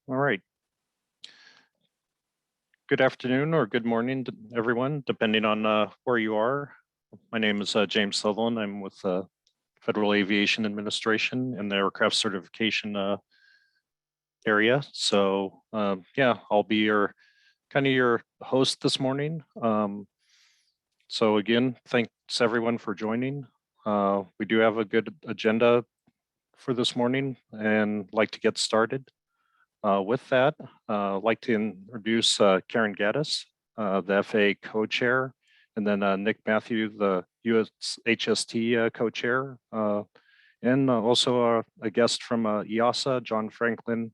All right. Good afternoon or good morning to everyone, depending on where you are. My name is James Sutherland. I'm with Federal Aviation Administration in the aircraft certification area. So yeah, I'll be your host this morning. So again, thanks everyone for joining. We do have a good agenda for this morning and like to get started. With that, I'd like to introduce Karen Gaddis, the FAA co-chair, and then Nick Matthew, the USHST co-chair, and also a guest from EASA, John Franklin,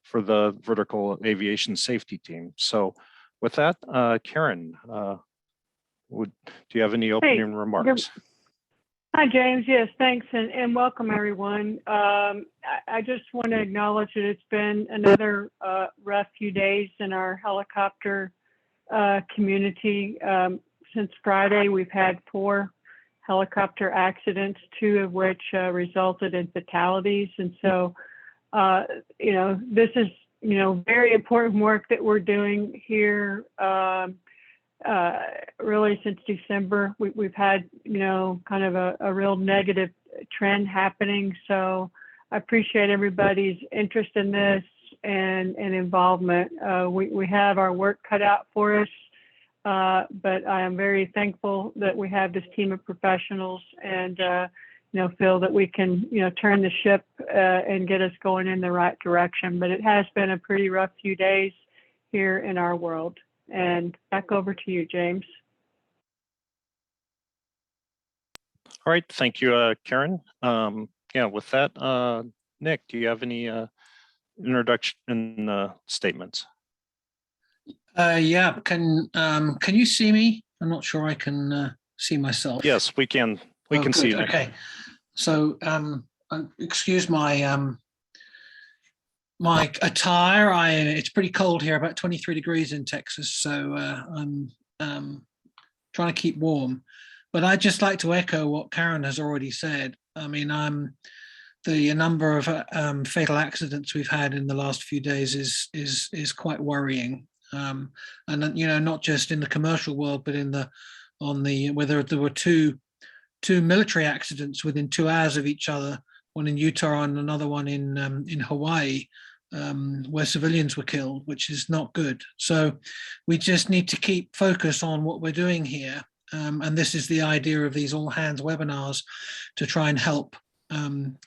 for the vertical aviation safety team. So with that, Karen, do you have any opening remarks? Hi, James. Yes, thanks, and welcome, everyone. I just want to acknowledge that it's been another rough few days in our helicopter community. Since Friday, we've had 4 helicopter accidents, 2 of which resulted in fatalities. And so, this is, very important work that we're doing here. Really since December, we've had, kind of a real negative trend happening. So I appreciate everybody's interest in this and involvement. We have our work cut out for us, but I am very thankful that we have this team of professionals and, feel that we can, turn the ship and get us going in the right direction. But it has been a pretty rough few days here in our world. And back over to you, James. All right, thank you, Karen. Yeah, with that, Nick, do you have any introduction statements? Yeah, can you see me? I'm not sure I can see myself. Yes, we can. We can see you. Okay, so excuse my my attire. It's pretty cold here, about 23 degrees in Texas, so I'm trying to keep warm. But I'd just like to echo what Karen has already said. I mean, the number of fatal accidents we've had in the last few days is quite worrying. And not just in the commercial world, but whether there were two military accidents within 2 hours of each other, one in Utah and another one in Hawaii, where civilians were killed, which is not good. So we just need to keep focus on what we're doing here. And this is the idea of these all hands webinars, to try and help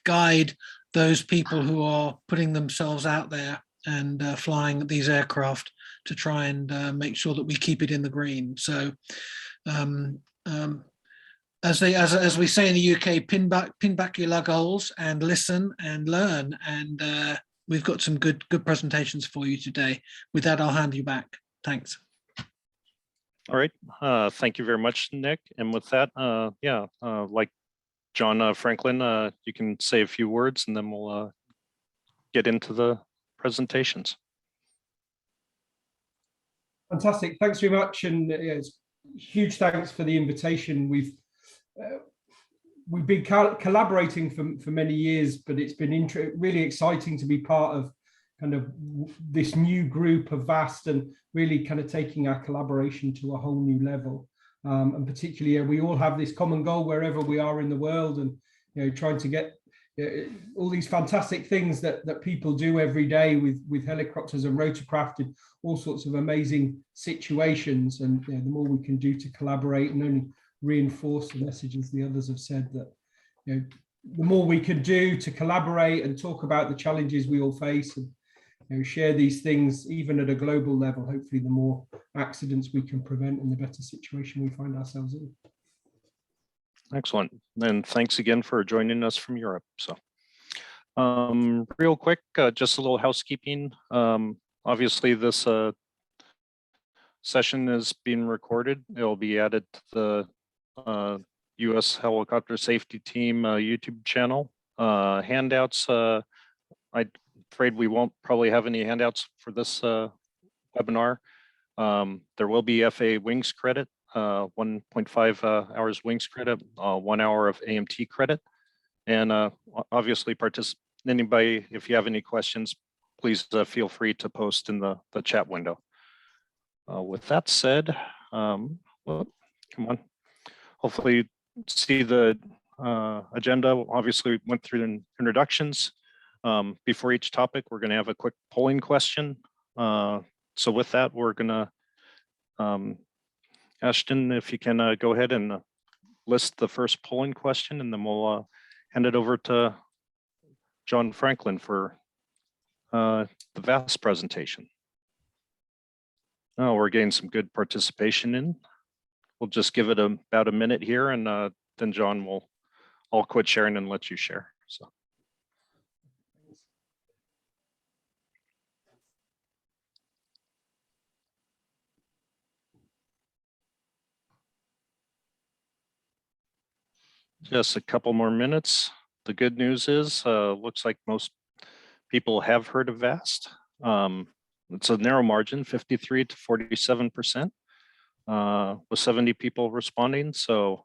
guide those people who are putting themselves out there and flying these aircraft to try and make sure that we keep it in the green. So as we say in the UK, pin back your lug holes and listen and learn. And we've got some good presentations for you today. With that, I'll hand you back. Thanks. All right. Thank you very much, Nick. And with that, like John Franklin, you can say a few words and then we'll get into the presentations. Fantastic. Thanks very much. And huge thanks for the invitation. We've been collaborating for many years, but it's been really exciting to be part of kind of this new group of VAST and really kind of taking our collaboration to a whole new level. And particularly, we all have this common goal wherever we are in the world, and trying to get all these fantastic things that people do every day with helicopters and rotorcraft in all sorts of amazing situations. And the more we can do to collaborate and only reinforce the messages the others have said, that the more we can do to collaborate and talk about the challenges we all face and share these things even at a global level, hopefully the more accidents we can prevent and the better situation we find ourselves in. Excellent. And thanks again for joining us from Europe. So real quick, just a little housekeeping. Obviously this session is being recorded. It'll be added to the US Helicopter Safety Team YouTube channel. Handouts, I'm afraid we won't probably have any handouts for this webinar. There will be FAA Wings credit, 1.5 hours Wings credit, 1 hour of AMT credit. And obviously anybody, if you have any questions, please feel free to post in the chat window. With that said, well, come on. Hopefully you see the agenda. Obviously, we went through the introductions. Before each topic, we're going to have a quick polling question. So with that, we're going to, Ashton, if you can go ahead and list the first polling question, and then we'll hand it over to John Franklin for the VAST presentation. Oh, we're getting some good participation in. We'll just give it about a minute here, and then John will, I'll quit sharing and let you share. So. Just a couple more minutes. The good news is, looks like most people have heard of VAST. It's a narrow margin, 53 to 47%, with 70 people responding. So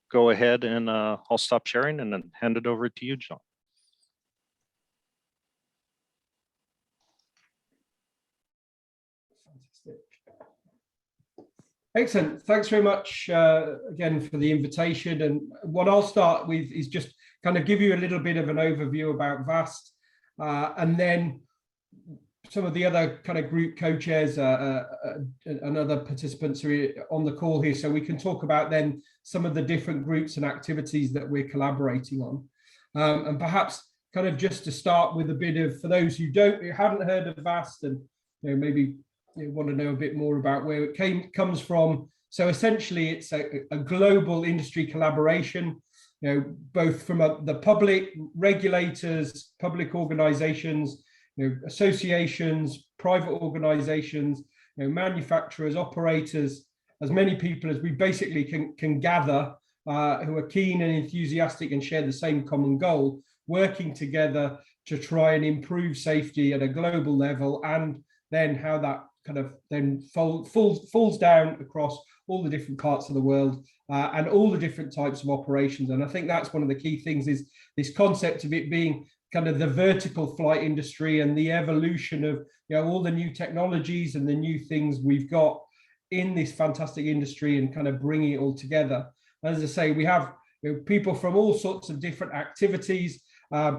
go ahead and I'll stop sharing and then hand it over to you, John. Fantastic. Excellent. Thanks very much again for the invitation. And what I'll start with is just kind of give you a little bit of an overview about VAST, and then some of the other kind of group co-chairs and other participants are on the call here, so we can talk about then some of the different groups and activities that we're collaborating on. And perhaps kind of just to start with a bit of, for those who haven't heard of VAST and maybe want to know a bit more about where it comes from. So essentially, it's a global industry collaboration, both from the public, regulators, public organizations, associations, private organizations, manufacturers, operators, as many people as we basically can gather who are keen and enthusiastic and share the same common goal, working together to try and improve safety at a global level, and then how that kind of then falls down across all the different parts of the world and all the different types of operations. And I think that's one of the key things, is this concept of it being kind of the vertical flight industry and the evolution of all the new technologies and the new things we've got in this fantastic industry, and kind of bringing it all together. As I say, we have people from all sorts of different activities,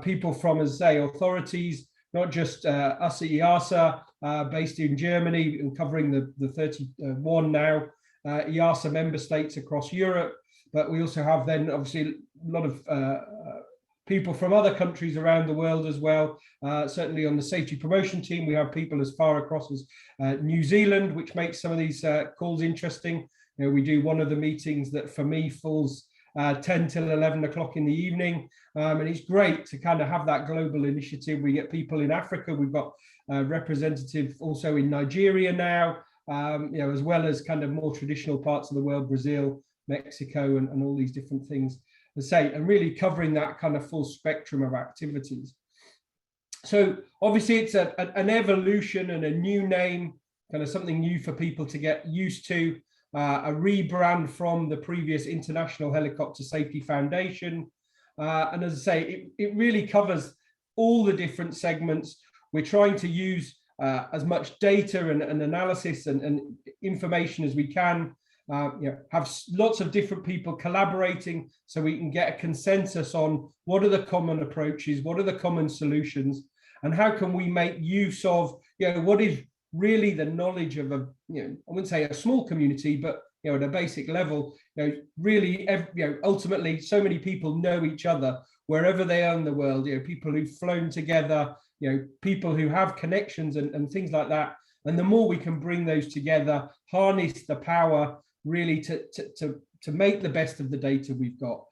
people from, as I say, authorities, not just us at EASA, based in Germany and covering the 31 now EASA member states across Europe, but we also have then obviously a lot of people from other countries around the world as well. Certainly on the safety promotion team, we have people as far across as New Zealand, which makes some of these calls interesting. We do one of the meetings that for me falls 10 till 11 o'clock in the evening. And it's great to kind of have that global initiative. We get people in Africa. We've got a representative also in Nigeria now, as well as kind of more traditional parts of the world, Brazil, Mexico, and all these different things. And really covering that kind of full spectrum of activities. So obviously it's an evolution and a new name, kind of something new for people to get used to, a rebrand from the previous International Helicopter Safety Foundation. And as I say, it really covers all the different segments. We're trying to use as much data and analysis and information as we can. Have lots of different people collaborating so we can get a consensus on what are the common approaches, what are the common solutions, and how can we make use of what is really the knowledge of I wouldn't say a small community, but at a basic level, really ultimately so many people know each other wherever they are in the world. People who've flown together, people who have connections and things like that. And the more we can bring those together, harness the power really to make the best of the data we've got.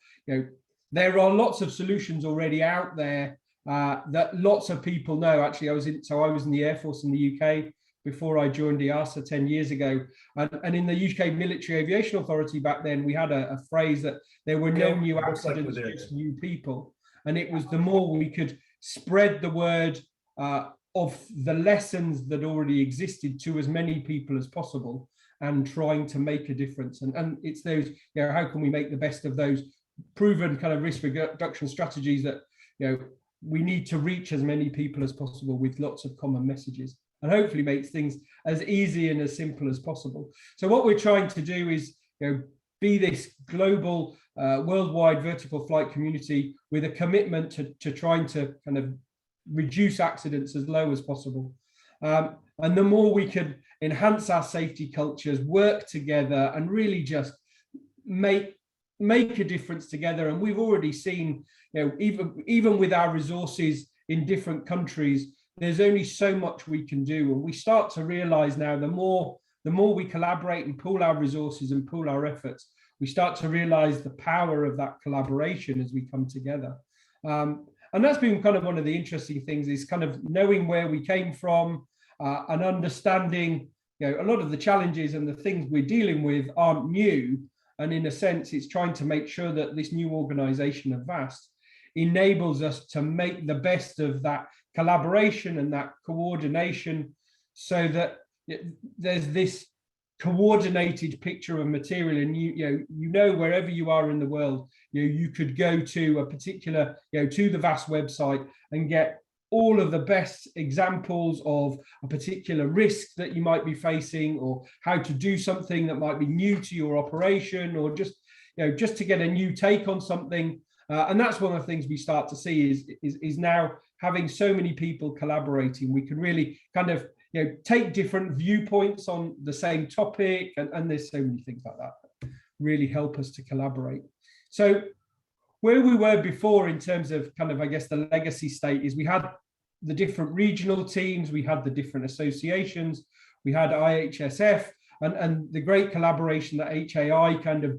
There are lots of solutions already out there that lots of people know. Actually, I was in the Air Force in the UK before I joined EASA 10 years ago. And in the UK Military Aviation Authority back then, we had a phrase that there were no new accidents, just new people. And it was the more we could spread the word of the lessons that already existed to as many people as possible, and trying to make a difference. And it's those, how can we make the best of those proven kind of risk reduction strategies that, we need to reach as many people as possible with lots of common messages, and hopefully makes things as easy and as simple as possible. So what we're trying to do is, be this global, worldwide vertical flight community with a commitment to trying to kind of reduce accidents as low as possible. And the more we can enhance our safety cultures, work together, and really just make a difference together. And we've already seen, even with our resources in different countries, there's only so much we can do. And we start to realize now, the more we collaborate and pool our resources and pool our efforts, we start to realize the power of that collaboration as we come together. And that's been kind of one of the interesting things, is kind of knowing where we came from, and understanding, a lot of the challenges and the things we're dealing with aren't new. And in a sense, it's trying to make sure that this new organization of VAST enables us to make the best of that collaboration and that coordination, so that there's this coordinated picture of material. And wherever you are in the world, you could go to a particular, to the VAST website and get all of the best examples of a particular risk that you might be facing, or how to do something that might be new to your operation, or just to get a new take on something. And that's one of the things we start to see is now having so many people collaborating, we can really kind of take different viewpoints on the same topic, and there's so many things like that that really help us to collaborate. So where we were before in terms of kind of, I guess, the legacy state is we had the different regional teams, we had the different associations, we had IHSF, and the great collaboration that HAI kind of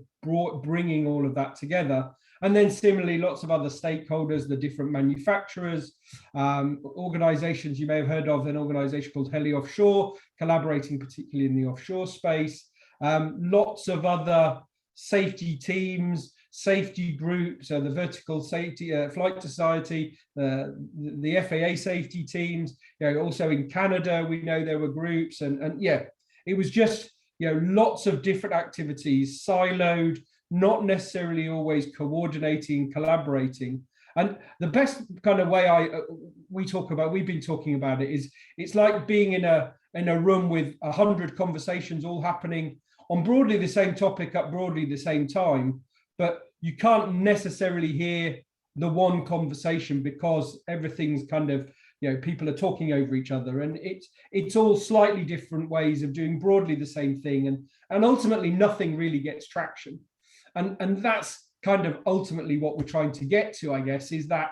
bringing all of that together. And then similarly, lots of other stakeholders, the different manufacturers, organizations you may have heard of, an organization called Heli Offshore, collaborating particularly in the offshore space, lots of other safety teams, safety groups, the Vertical Safety Flight Society, the FAA safety teams. Also in Canada, we know there were groups, and yeah, it was just lots of different activities, siloed, not necessarily always coordinating, collaborating. And the best kind of way we've been talking about it is, it's like being in a room with 100 conversations all happening on broadly the same topic at broadly the same time, but you can't necessarily hear the one conversation because everything's kind of, people are talking over each other, and it's all slightly different ways of doing broadly the same thing, and ultimately nothing really gets traction. And that's kind of ultimately what we're trying to get to, I guess, is that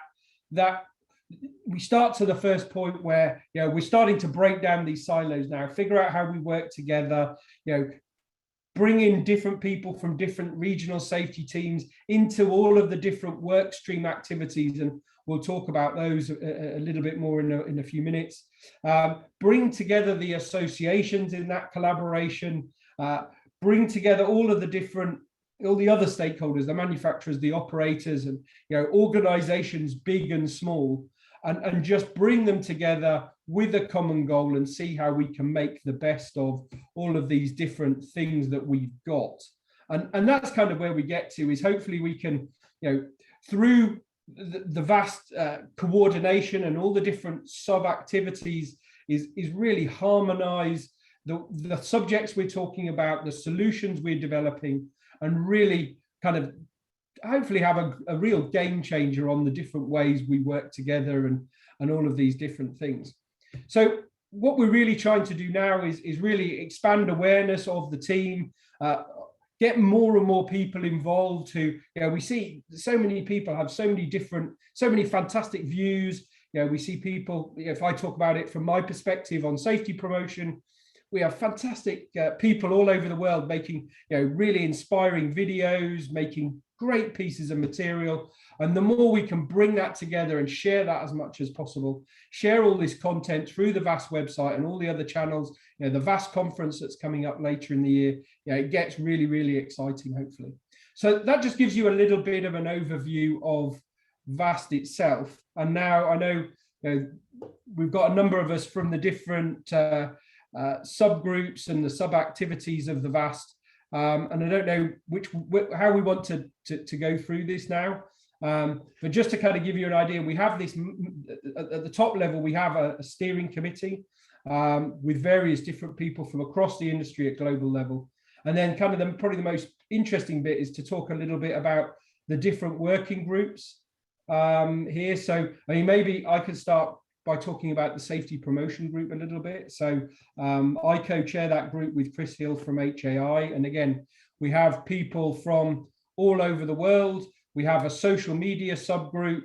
we start to the first point where, we're starting to break down these silos now, figure out how we work together, bring in different people from different regional safety teams into all of the different work stream activities. And we'll talk about those a little bit more in a few minutes. Bring together the associations in that collaboration, bring together all of the other stakeholders, the manufacturers, the operators, and organizations big and small, and just bring them together with a common goal and see how we can make the best of all of these different things that we've got. And that's kind of where we get to, is hopefully we can, through the vast coordination and all the different sub activities, is really harmonize the subjects we're talking about, the solutions we're developing, and really kind of hopefully have a real game changer on the different ways we work together and all of these different things. So what we're really trying to do now is really expand awareness of the team, get more and more people involved who, we see so many people have so many fantastic views. We see people, if I talk about it from my perspective on safety promotion, we have fantastic people all over the world making, really inspiring videos, making great pieces of material. And the more we can bring that together and share that as much as possible, share all this content through the VAST website and all the other channels, the VAST conference that's coming up later in the year, it gets really, really exciting, hopefully. So that just gives you a little bit of an overview of VAST itself. And now I know, we've got a number of us from the different subgroups and the sub activities of the VAST. And I don't know how we want to go through this now. But just to kind of give you an idea, we have this at the top level, we have a steering committee with various different people from across the industry at global level. And then kind of probably the most interesting bit is to talk a little bit about the different working groups here. So I mean, maybe I could start by talking about the safety promotion group a little bit. So I co-chair that group with Chris Hill from HAI. And again, we have people from all over the world. We have a social media subgroup.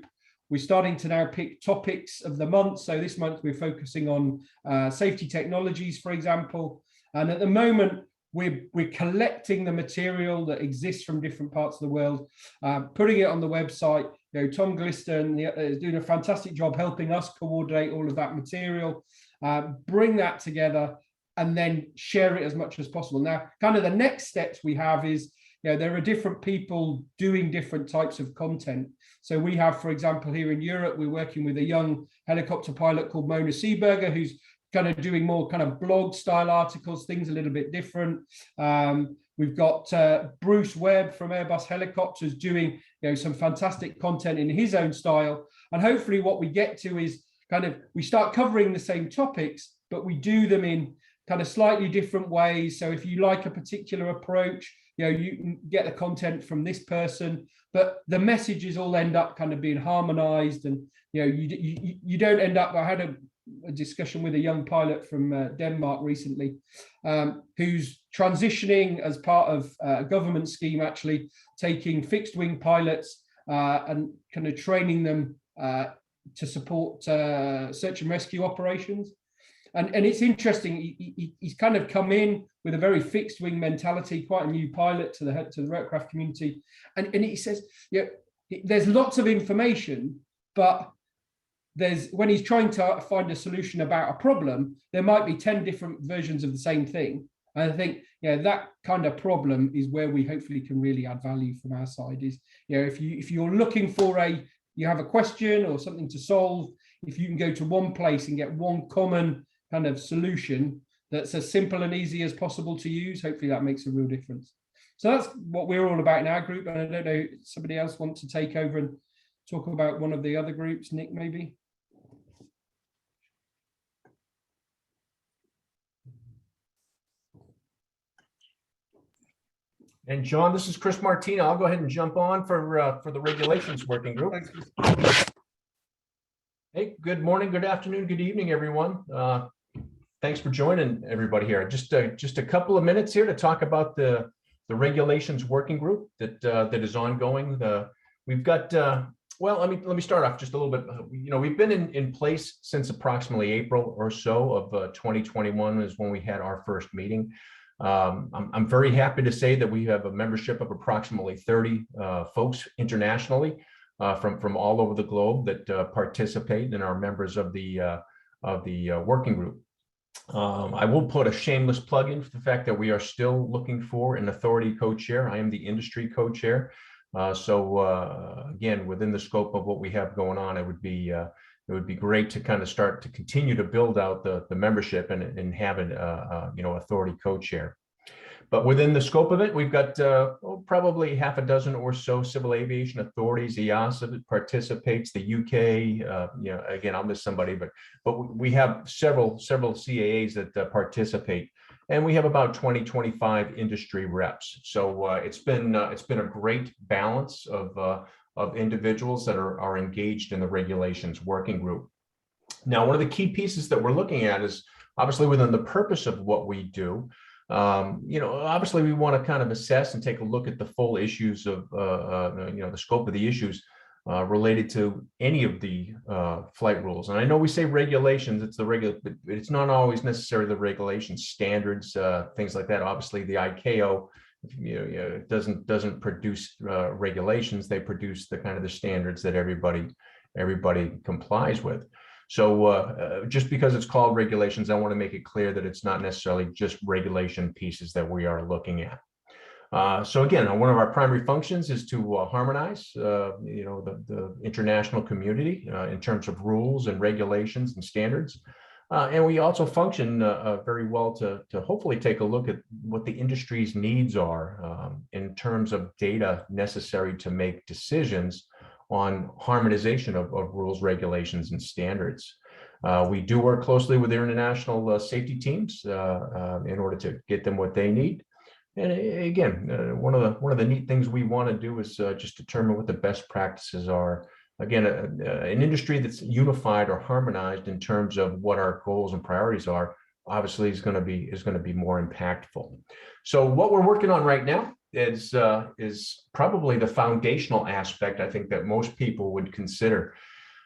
We're starting to now pick topics of the month. So this month we're focusing on safety technologies, for example. And at the moment, we're collecting the material that exists from different parts of the world, putting it on the website. You know, Tom Gliston is doing a fantastic job helping us coordinate all of that material, bring that together, and then share it as much as possible. Now, kind of the next steps we have is, you know, there are different people doing different types of content. So we have, for example, here in Europe, we're working with a young helicopter pilot called Mona Seeberger, who's kind of doing more kind of blog style articles, things a little bit different. We've got Bruce Webb from Airbus Helicopters doing, you know, some fantastic content in his own style. And hopefully what we get to is kind of, we start covering the same topics, but we do them in kind of slightly different ways. So if you like a particular approach, you know, you can get the content from this person, but the messages all end up kind of being harmonized. And, you know, you don't end up, I had a discussion with a young pilot from Denmark recently, who's transitioning as part of a government scheme, actually taking fixed wing pilots and kind of training them to support search and rescue operations. And it's interesting, he's kind of come in with a very fixed wing mentality, quite a new pilot to the aircraft community. And he says, yeah, there's lots of information, but when he's trying to find a solution about a problem, there might be 10 different versions of the same thing. And I think, yeah, that kind of problem is where we hopefully can really add value from our side. Is, you know, if you're looking for you have a question or something to solve, if you can go to one place and get one common kind of solution that's as simple and easy as possible to use, hopefully that makes a real difference. So that's what we're all about in our group. And I don't know, somebody else wants to take over and talk about one of the other groups, Nick, maybe? And John, this is Chris Martina. I'll go ahead and jump on for the regulations working group. Hey, good morning, good afternoon, good evening, everyone. Thanks for joining everybody here. Just a couple of minutes here to talk about the regulations working group that is ongoing. We've got well, let me start off just a little bit. You know, we've been in place since approximately April or so of 2021 is when we had our first meeting. I'm very happy to say that we have a membership of approximately 30 folks internationally from all over the globe that participate and are members of the working group. I will put a shameless plug in for the fact that we are still looking for an authority co-chair. I am the industry co-chair. So again, within the scope of what we have going on, it would be great to kind of start to continue to build out the membership and have an authority co-chair. But within the scope of it, we've got probably half a dozen or so civil aviation authorities. EASA participates, the UK, again, I'll miss somebody, but we have several CAAs that participate, and we have about 20-25 industry reps. So it's been a great balance of individuals that are engaged in the regulations working group. Now, one of the key pieces that we're looking at is obviously within the purpose of what we do. Obviously we want to kind of assess and take a look at the full issues of, the scope of the issues related to any of the flight rules. And I know we say regulations, but it's not always necessarily the regulations, standards, things like that. Obviously the ICAO, doesn't produce regulations. They produce the kind of the standards that everybody complies with. So just because it's called regulations, I want to make it clear that it's not necessarily just regulation pieces that we are looking at. So again, one of our primary functions is to harmonize, the international community in terms of rules and regulations and standards. And we also function very well to hopefully take a look at what the industry's needs are in terms of data necessary to make decisions on harmonization of rules, regulations, and standards. We do work closely with their international safety teams in order to get them what they need. And again, one of the neat things we want to do is just determine what the best practices are. Again, an industry that's unified or harmonized in terms of what our goals and priorities are, obviously is going to be more impactful. So what we're working on right now is probably the foundational aspect I think that most people would consider.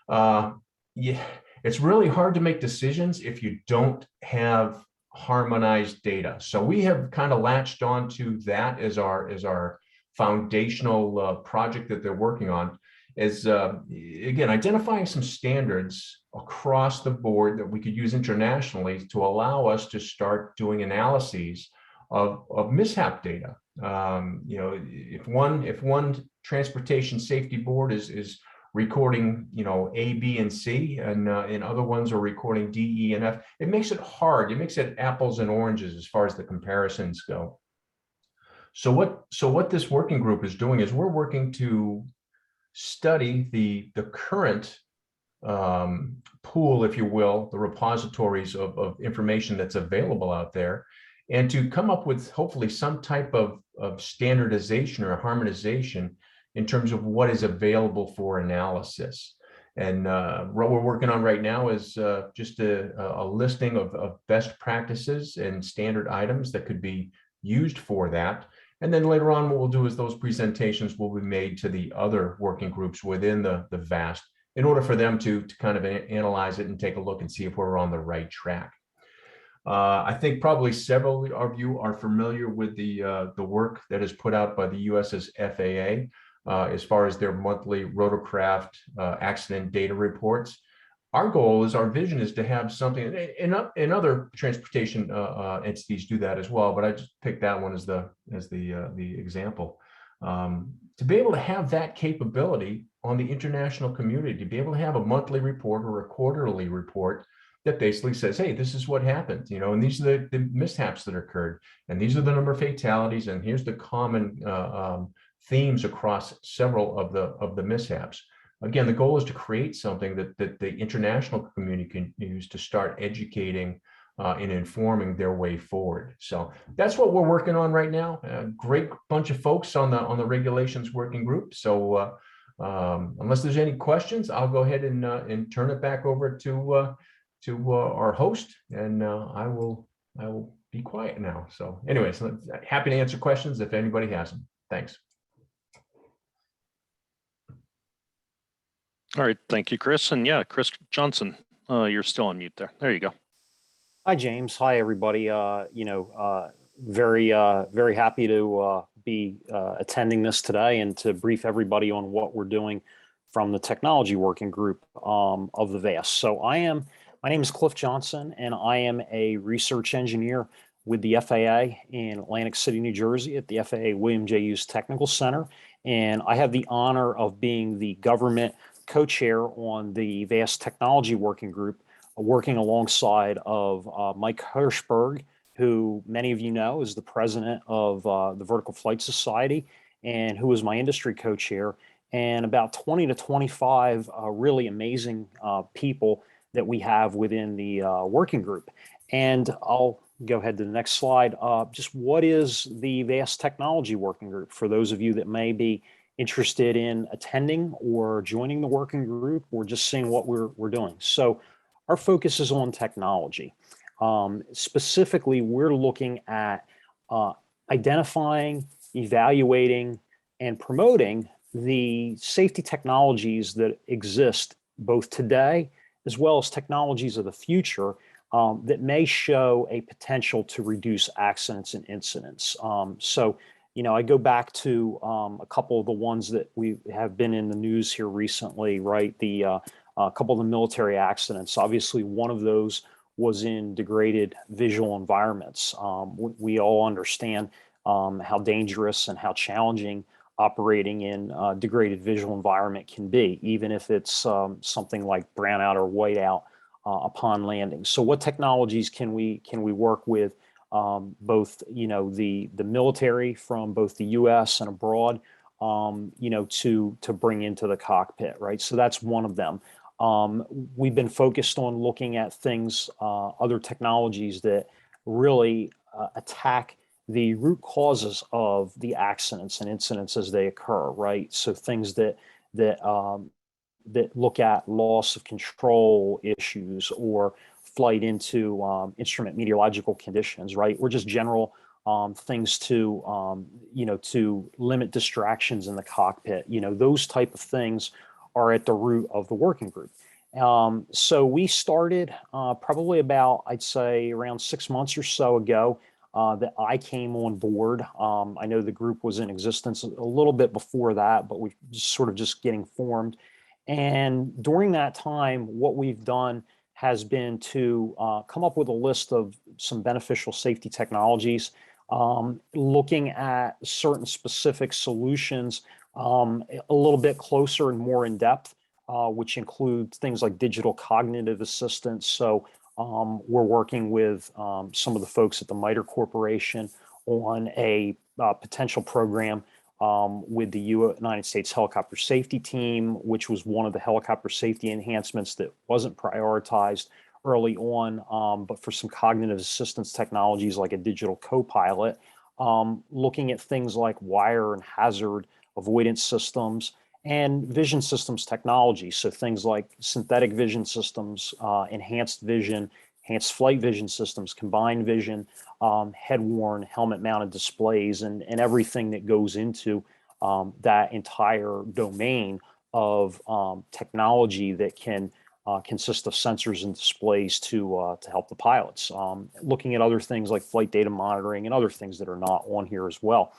Yeah, it's really hard to make decisions if you don't have harmonized data. So we have kind of latched onto that as our foundational project that they're working on. Is again, identifying some standards across the board that we could use internationally to allow us to start doing analyses of mishap data. You know, if one transportation safety board is recording, you know, A, B, and C, and other ones are recording D, E, and F, it makes it hard. It makes it apples and oranges as far as the comparisons go. So what this working group is doing is we're working to study the current pool, if you will, the repositories of information that's available out there, and to come up with hopefully some type of standardization or harmonization in terms of what is available for analysis. And what we're working on right now is just a listing of best practices and standard items that could be used for that. And then later on, what we'll do is those presentations will be made to the other working groups within the VAST in order for them to kind of analyze it and take a look and see if we're on the right track. I think probably several of you are familiar with the work that is put out by the US's FAA as far as their monthly rotorcraft accident data reports. Our goal is, our vision is to have something, and other transportation entities do that as well, but I just picked that one as the example. To be able to have that capability on the international community, to be able to have a monthly report or a quarterly report that basically says, hey, this is what happened, you know, and these are the mishaps that occurred, and these are the number of fatalities, and here's the common themes across several of the mishaps. Again, the goal is to create something that the international community can use to start educating and informing their way forward. So that's what we're working on right now. A great bunch of folks on the regulations working group. So unless there's any questions, I'll go ahead and turn it back over to our host, and I will be quiet now. So anyways, happy to answer questions if anybody has them. Thanks. All right, thank you, Chris. And yeah, Chris Johnson, you're still on mute there. There you go. Hi, James. Hi, everybody. Very happy to be attending this today and to brief everybody on what we're doing from the technology working group of the VAST. So my name is Cliff Johnson, and I am a research engineer with the FAA in Atlantic City, New Jersey at the FAA William J. Hughes Technical Center. And I have the honor of being the government co-chair on the VAST Technology Working Group, working alongside of Mike Hirschberg, who many of you know is the president of the Vertical Flight Society, and who is my industry co-chair, and about 20 to 25 really amazing people that we have within the working group. And I'll go ahead to the next slide. Just what is the VAST Technology Working Group for those of you that may be interested in attending or joining the working group or just seeing what we're doing. So our focus is on technology. Specifically, we're looking at identifying, evaluating, and promoting the safety technologies that exist both today as well as technologies of the future that may show a potential to reduce accidents and incidents. So, you know, I go back to a couple of the ones that we have been in the news here recently, right? A couple of the military accidents. Obviously, one of those was in degraded visual environments. We all understand how dangerous and how challenging operating in a degraded visual environment can be, even if it's something like brownout or whiteout upon landing. So what technologies can we work with? Both, you know, the military from both the U.S. and abroad to bring into the cockpit, right? So that's one of them. We've been focused on looking at things, other technologies that really attack the root causes of the accidents and incidents as they occur, right? So things that look at loss of control issues or flight into instrument meteorological conditions, right? Or just general things to to limit distractions in the cockpit. Those type of things are at the root of the working group. So we started probably about, I'd say, around 6 months or so ago that I came on board. I know the group was in existence a little bit before that, but we sort of just getting formed. And during that time, what we've done has been to come up with a list of some beneficial safety technologies, looking at certain specific solutions a little bit closer and more in depth, which includes things like digital cognitive assistance. So we're working with some of the folks at the MITRE Corporation on a potential program with the United States Helicopter Safety Team, which was one of the helicopter safety enhancements that wasn't prioritized early on, but for some cognitive assistance technologies like a digital co-pilot, looking at things like wire and hazard avoidance systems and vision systems technology. So things like synthetic vision systems, enhanced vision, enhanced flight vision systems, combined vision, head-worn, helmet-mounted displays, and everything that goes into that entire domain of technology that can consist of sensors and displays to help the pilots. Looking at other things like flight data monitoring and other things that are not on here as well.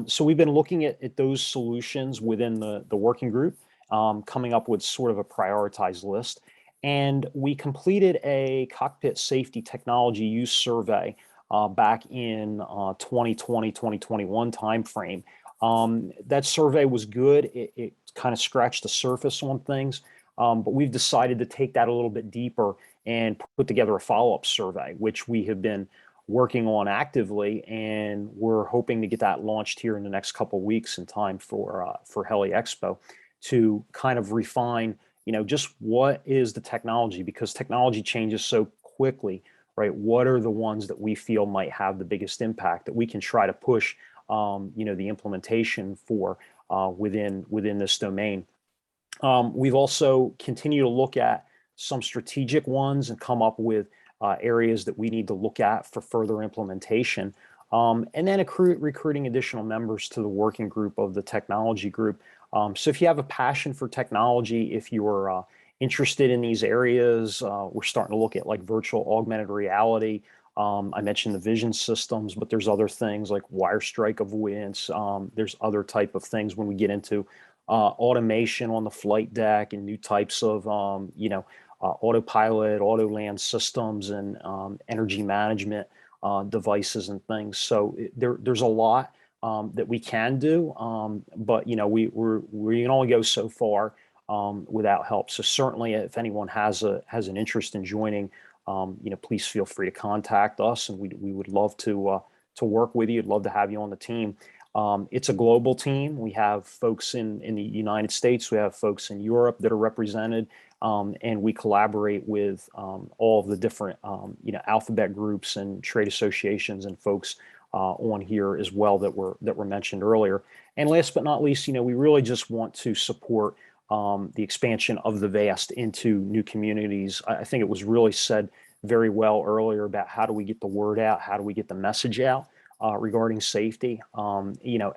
So we've been looking at those solutions within the working group, coming up with sort of a prioritized list. And we completed a cockpit safety technology use survey back in 2020, 2021 timeframe. That survey was good. It kind of scratched the surface on things, but we've decided to take that a little bit deeper and put together a follow-up survey, which we have been working on actively, and we're hoping to get that launched here in the next couple of weeks in time for Heli Expo to kind of refine, just what is the technology, because technology changes so quickly, right? What are the ones that we feel might have the biggest impact that we can try to push, the implementation for within this domain. We've also continued to look at some strategic ones and come up with areas that we need to look at for further implementation. And then recruiting additional members to the working group of the technology group. So if you have a passion for technology, if you're interested in these areas, we're starting to look at like virtual augmented reality. I mentioned the vision systems, but there's other things like wire strike avoidance. There's other type of things when we get into automation on the flight deck and new types of, autopilot, auto land systems, and energy management devices and things. So there's a lot that we can do, but we can only go so far without help. So certainly, if anyone has an interest in joining, please feel free to contact us, and we would love to work with you. I'd love to have you on the team. It's a global team. We have folks in the United States. We have folks in Europe that are represented, and we collaborate with all of the different, alphabet groups and trade associations and folks on here as well that were mentioned earlier. And last but not least, we really just want to support the expansion of the VAST into new communities. I think it was really said very well earlier about how do we get the word out, how do we get the message out regarding safety,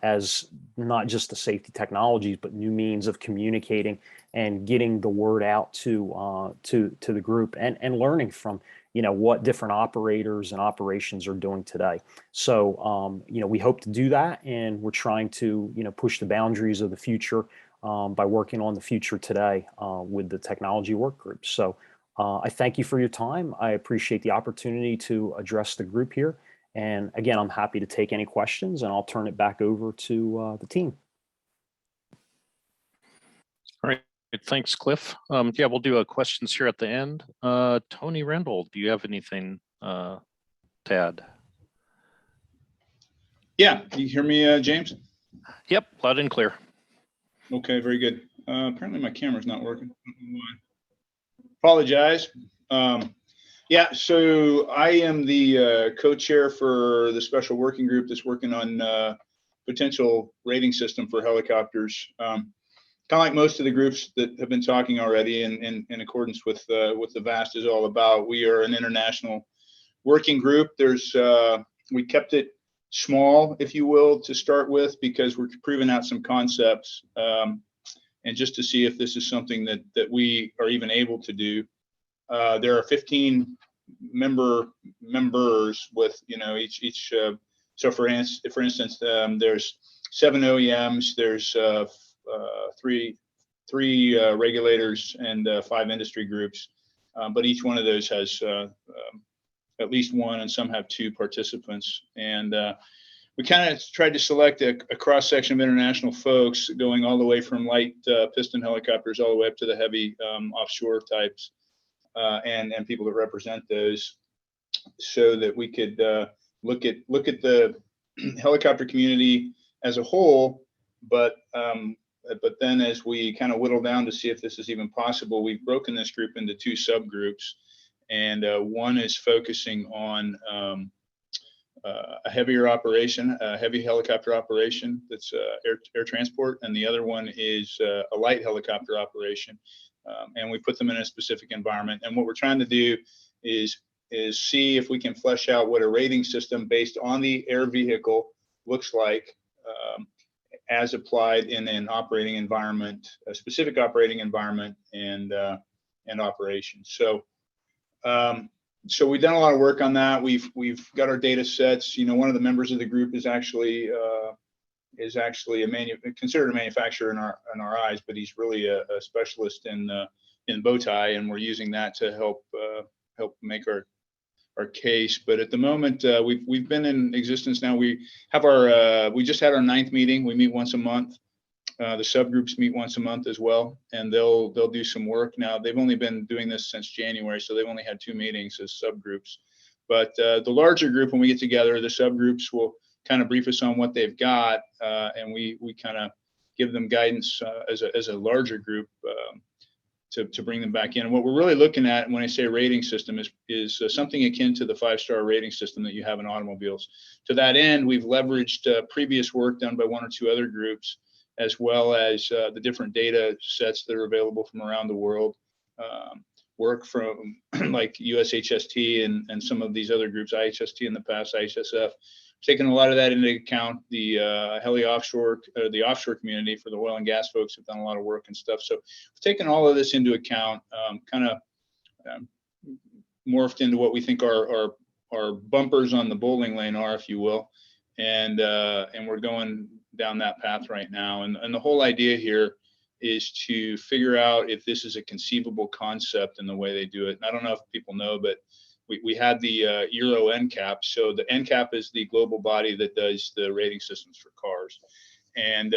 as not just the safety technologies, but new means of communicating and getting the word out to the group and learning from, what different operators and operations are doing today. So, we hope to do that, and we're trying to, push the boundaries of the future by working on the future today with the technology work group. So I thank you for your time. I appreciate the opportunity to address the group here. And again, I'm happy to take any questions, and I'll turn it back over to the team. All right, thanks, Cliff. Yeah, we'll do questions here at the end. Tony Rendell, do you have anything to add? Yeah, can you hear me, James? Yep, loud and clear. Okay, very good. Apparently my camera's not working. I don't know why. Apologize. Yeah, so I am the co-chair for the special working group that's working on potential rating system for helicopters. Kind of like most of the groups that have been talking already, and in accordance with what the VAST is all about. We are an international working group. We kept it small, if you will, to start with, because we're proving out some concepts, and just to see if this is something that we are even able to do. There are 15 members with, each. So for instance, there's 7 OEMs. There's three regulators and 5 industry groups, but each one of those has at least one, and some have 2 participants. And we kind of tried to select a cross section of international folks, going all the way from light piston helicopters all the way up to the heavy offshore types, and people that represent those, so that we could look at the helicopter community as a whole. But then, as we kind of whittle down to see if this is even possible, we've broken this group into 2 subgroups, and one is focusing on a heavier operation, a heavy helicopter operation that's air transport, and the other one is a light helicopter operation. And we put them in a specific environment. And what we're trying to do is see if we can flesh out what a rating system based on the air vehicle looks like, as applied in an operating environment, a specific operating environment, and operation. So we've done a lot of work on that. We've got our data sets. One of the members of the group is actually considered a manufacturer in our eyes, but he's really a specialist in bow tie, and we're using that to help make our case. But at the moment, we've been in existence now. We just had our 9th meeting. We meet once a month. The subgroups meet once a month as well, and they'll do some work. Now, they've only been doing this since January, so they've only had 2 meetings as subgroups. But the larger group, when we get together, the subgroups will kind of brief us on what they've got, and we kind of give them guidance as a larger group, to bring them back in. And what we're really looking at when I say rating system is something akin to the 5-star rating system that you have in automobiles. To that end, we've leveraged previous work done by 1 or 2 other groups, as well as the different data sets that are available from around the world. Work from like USHST and some of these other groups, IHST in the past, IHSF. Taking a lot of that into account. The the offshore community for the oil and gas folks have done a lot of work and stuff. So we've taken all of this into account, kind of morphed into what we think our bumpers on the bowling lane are, if you will, and we're going down that path right now. And the whole idea here is to figure out if this is a conceivable concept in the way they do it. And I don't know if people know, but we had the Euro NCAP. So the NCAP is the global body that does the rating systems for cars. And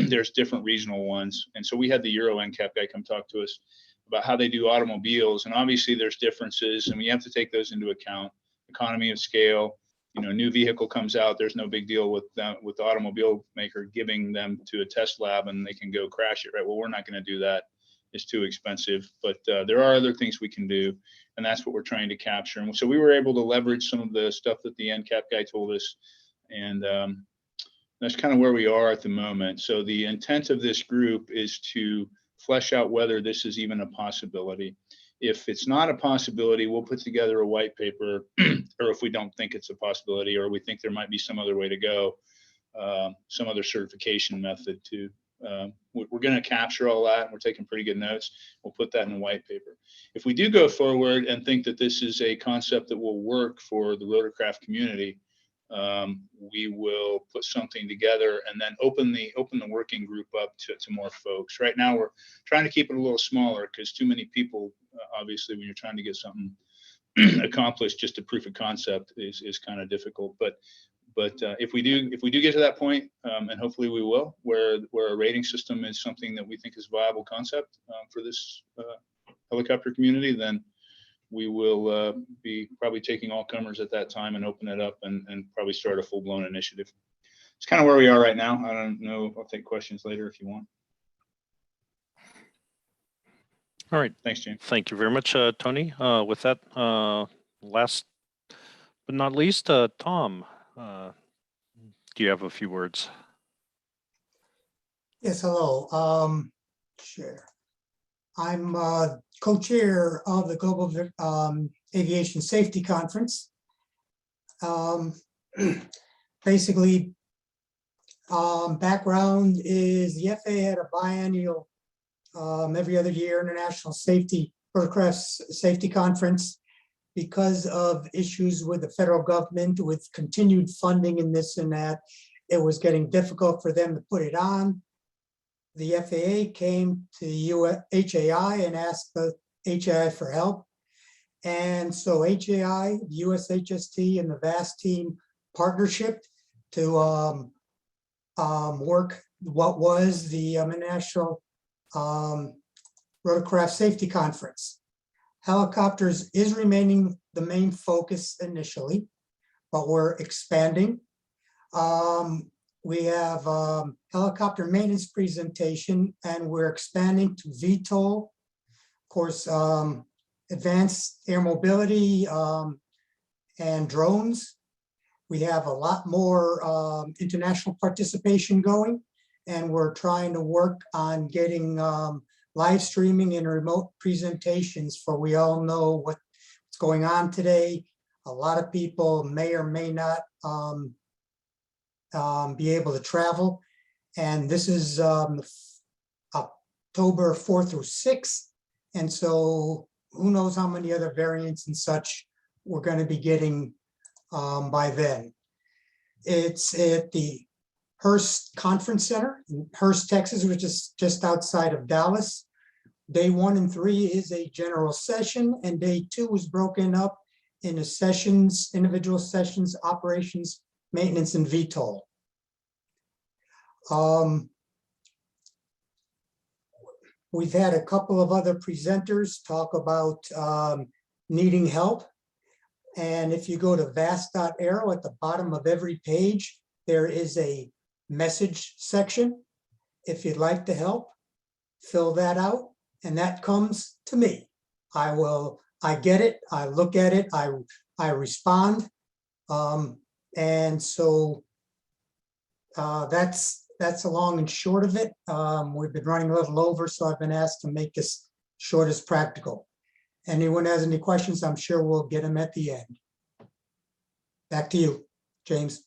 there's different regional ones. And so we had the Euro NCAP guy come talk to us about how they do automobiles. And obviously there's differences, and we have to take those into account. Economy of scale. New vehicle comes out, there's no big deal with the automobile maker giving them to a test lab and they can go crash it, right? Well, we're not going to do that. It's too expensive, but there are other things we can do, and that's what we're trying to capture. And so we were able to leverage some of the stuff that the NCAP guy told us, and that's kind of where we are at the moment. So the intent of this group is to flesh out whether this is even a possibility. If it's not a possibility, we'll put together a white paper, or if we don't think it's a possibility, or we think there might be some other way to go, some other certification method to, we're going to capture all that. And we're taking pretty good notes. We'll put that in a white paper. If we do go forward and think that this is a concept that will work for the rotorcraft community, we will put something together and then open the working group up to more folks. Right now, we're trying to keep it a little smaller because too many people, obviously, when you're trying to get something accomplished, just a proof of concept is kind of difficult. But if we do get to that point, and hopefully we will, where a rating system is something that we think is a viable concept for this helicopter community, then we will be probably taking all comers at that time and open it up and probably start a full-blown initiative. it's kind of where we are right now. I don't know. I'll take questions later if you want. All right. Thanks, James. Thank you very much, Tony. With that, last but not least, Tom, do you have a few words? Yes, hello. Chair. I'm co-chair of the Global Aviation Safety Conference. Basically, background is the FAA had a biennial every other year international rotorcraft safety conference. Because of issues with the federal government, with continued funding and this and that, it was getting difficult for them to put it on. The FAA came to HAI and asked the HAI for help. And so HAI, USHST, and the VAST team partnership to work what was the International Rotorcraft Safety Conference. Helicopters is remaining the main focus initially, but we're expanding. We have helicopter maintenance presentation, and we're expanding to VTOL, of course, advanced air mobility and drones. We have a lot more international participation going, and we're trying to work on getting live streaming and remote presentations, for we all know what's going on today. A lot of people may or may not be able to travel. And this is October 4th through 6th. And so who knows how many other variants and such we're going to be getting by then. It's at the Hearst Conference Center in Hearst, Texas, which is just outside of Dallas. Day 1 and 3 is a general session, and day 2 is broken up into sessions, individual sessions, operations, maintenance, and VTOL. We've had a couple of other presenters talk about needing help. And if you go to vast.aero at the bottom of every page, there is a message section. If you'd like to help, fill that out, and that comes to me. I get it, I look at it, I respond. And so that's the long and short of it. We've been running a little over, so I've been asked to make this short as practical. Anyone has any questions, I'm sure we'll get them at the end. Back to you, James.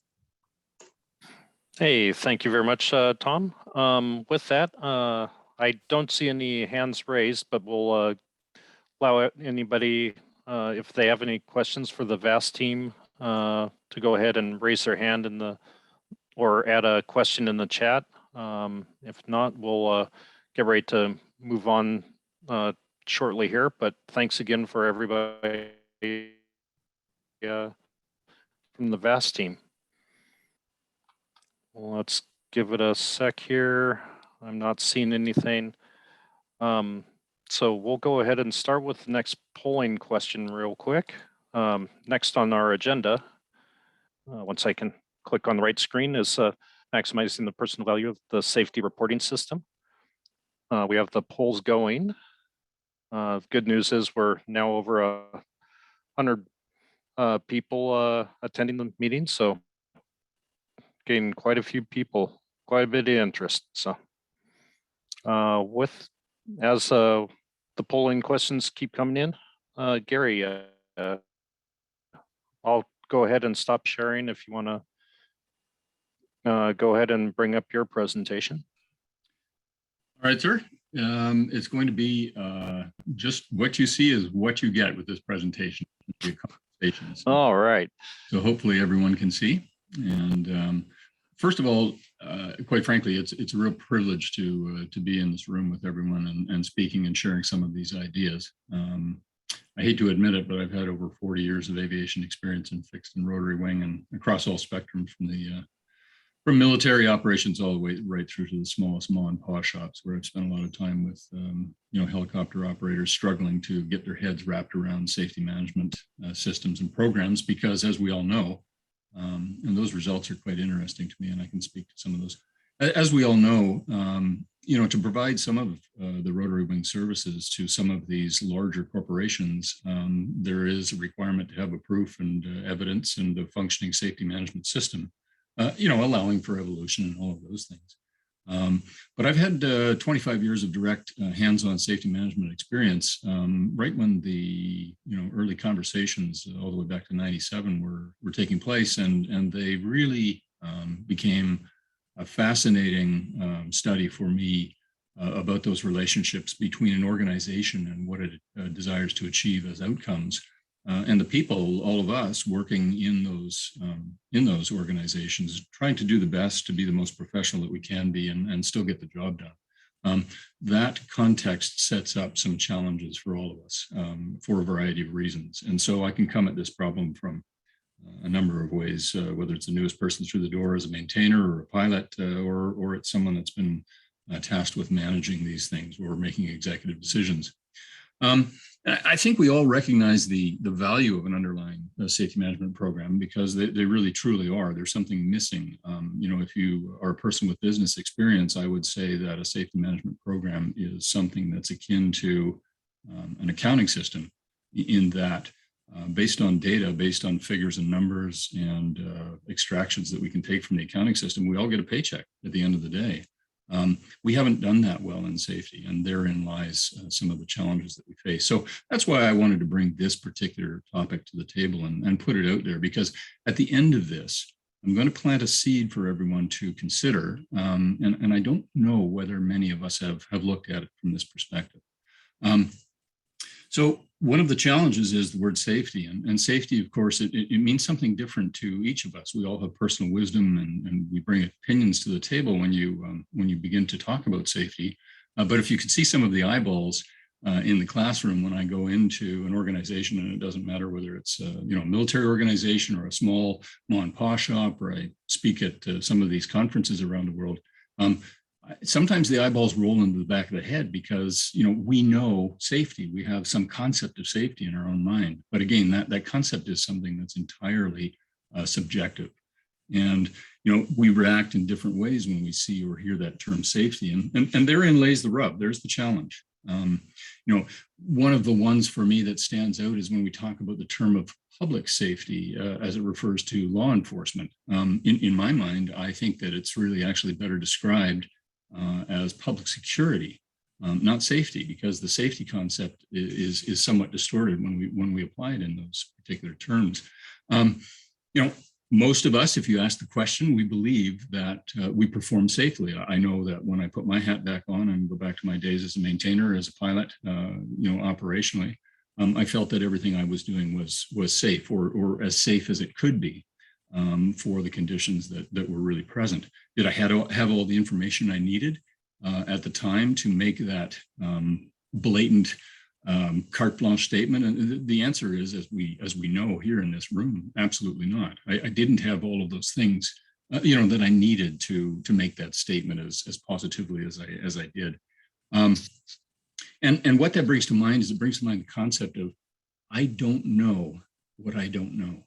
Hey, thank you very much, Tom. With that, I don't see any hands raised, but we'll allow anybody, if they have any questions for the VAST team, to go ahead and raise their hand or add a question in the chat. If not, we'll get ready to move on shortly here. But thanks again for everybody from the VAST team. Let's give it a sec here. I'm not seeing anything. So we'll go ahead and start with the next polling question real quick. Next on our agenda, once I can click on the right screen, is maximizing the personal value of the safety reporting system. We have the polls going. Good news is we're now over 100 people attending the meeting, so getting quite a few people, quite a bit of interest. So as the polling questions keep coming in, Gary, I'll go ahead and stop sharing if you want to go ahead and bring up your presentation. All right, sir. It's going to be just what you see is what you get with this presentation. All right. So hopefully everyone can see. And first of all, quite frankly, it's a real privilege to be in this room with everyone and speaking and sharing some of these ideas. I hate to admit it, but I've had over 40 years of aviation experience in fixed and rotary wing and across all spectrums from military operations all the way right through to the smallest mom and pop shops, where I've spent a lot of time with helicopter operators struggling to get their heads wrapped around safety management systems and programs, because as we all know, And those results are quite interesting to me, and I can speak to some of those. As we all know, to provide some of the rotary wing services to some of these larger corporations, there is a requirement to have a proof and evidence and a functioning safety management system, allowing for evolution and all of those things. But I've had 25 years of direct hands-on safety management experience right when the early conversations all the way back to 97 were taking place, and they really became a fascinating study for me about those relationships between an organization and what it desires to achieve as outcomes, and the people, all of us working in those organizations, trying to do the best to be the most professional that we can be and still get the job done. That context sets up some challenges for all of us for a variety of reasons. And so I can come at this problem from a number of ways, whether it's the newest person through the door as a maintainer or a pilot, or it's someone that's been tasked with managing these things or making executive decisions. I think we all recognize the value of an underlying safety management program, because they really truly are. There's something missing. If you are a person with business experience, I would say that a safety management program is something that's akin to an accounting system, in that based on data, based on figures and numbers and extractions that we can take from the accounting system, we all get a paycheck at the end of the day. We haven't done that well in safety, and therein lies some of the challenges that we face. So that's why I wanted to bring this particular topic to the table and put it out there, because at the end of this, I'm going to plant a seed for everyone to consider. And I don't know whether many of us have looked at it from this perspective. So one of the challenges is the word safety, and safety, of course, it means something different to each of us. We all have personal wisdom, and we bring opinions to the table when you begin to talk about safety. But if you could see some of the eyeballs in the classroom when I go into an organization, and it doesn't matter whether it's a military organization or a small mom and pop shop, or I speak at some of these conferences around the world, sometimes the eyeballs roll into the back of the head, because we know safety. We have some concept of safety in our own mind, but again, that concept is something that's entirely subjective, and we react in different ways when we see or hear that term safety, and therein lays the rub. There's the challenge. One of the ones for me that stands out is when we talk about the term of public safety as it refers to law enforcement. In my mind, I think that it's really actually better described as public security, not safety, because the safety concept is somewhat distorted when we apply it in those particular terms. Most of us, if you ask the question, we believe that we perform safely. I know that when I put my hat back on and go back to my days as a maintainer, as a pilot, operationally, I felt that everything I was doing was safe, or as safe as it could be. For the conditions that were really present. Did I have all the information I needed at the time to make that blatant carte blanche statement? And the answer is, as we know here in this room, absolutely not. I didn't have all of those things, that I needed to make that statement as positively as I did. And what that brings to mind is, it brings to mind the concept of, I don't know what I don't know.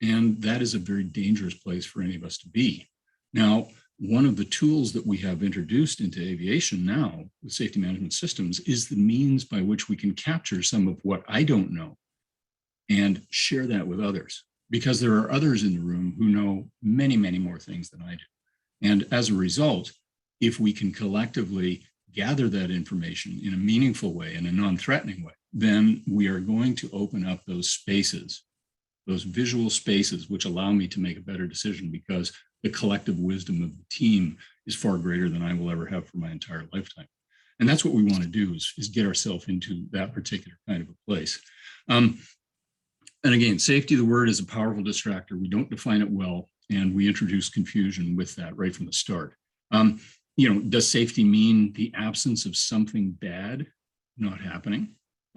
And that is a very dangerous place for any of us to be. Now, one of the tools that we have introduced into aviation now with safety management systems is the means by which we can capture some of what I don't know and share that with others, because there are others in the room who know many, many more things than I do. And as a result, if we can collectively gather that information in a meaningful way, in a non-threatening way, then we are going to open up those spaces, those visual spaces, which allow me to make a better decision, because the collective wisdom of the team is far greater than I will ever have for my entire lifetime. And that's what we want to do, is get ourselves into that particular kind of a place. And again, safety, the word, is a powerful distractor. We don't define it well, and we introduce confusion with that right from the start. Does safety mean the absence of something bad not happening?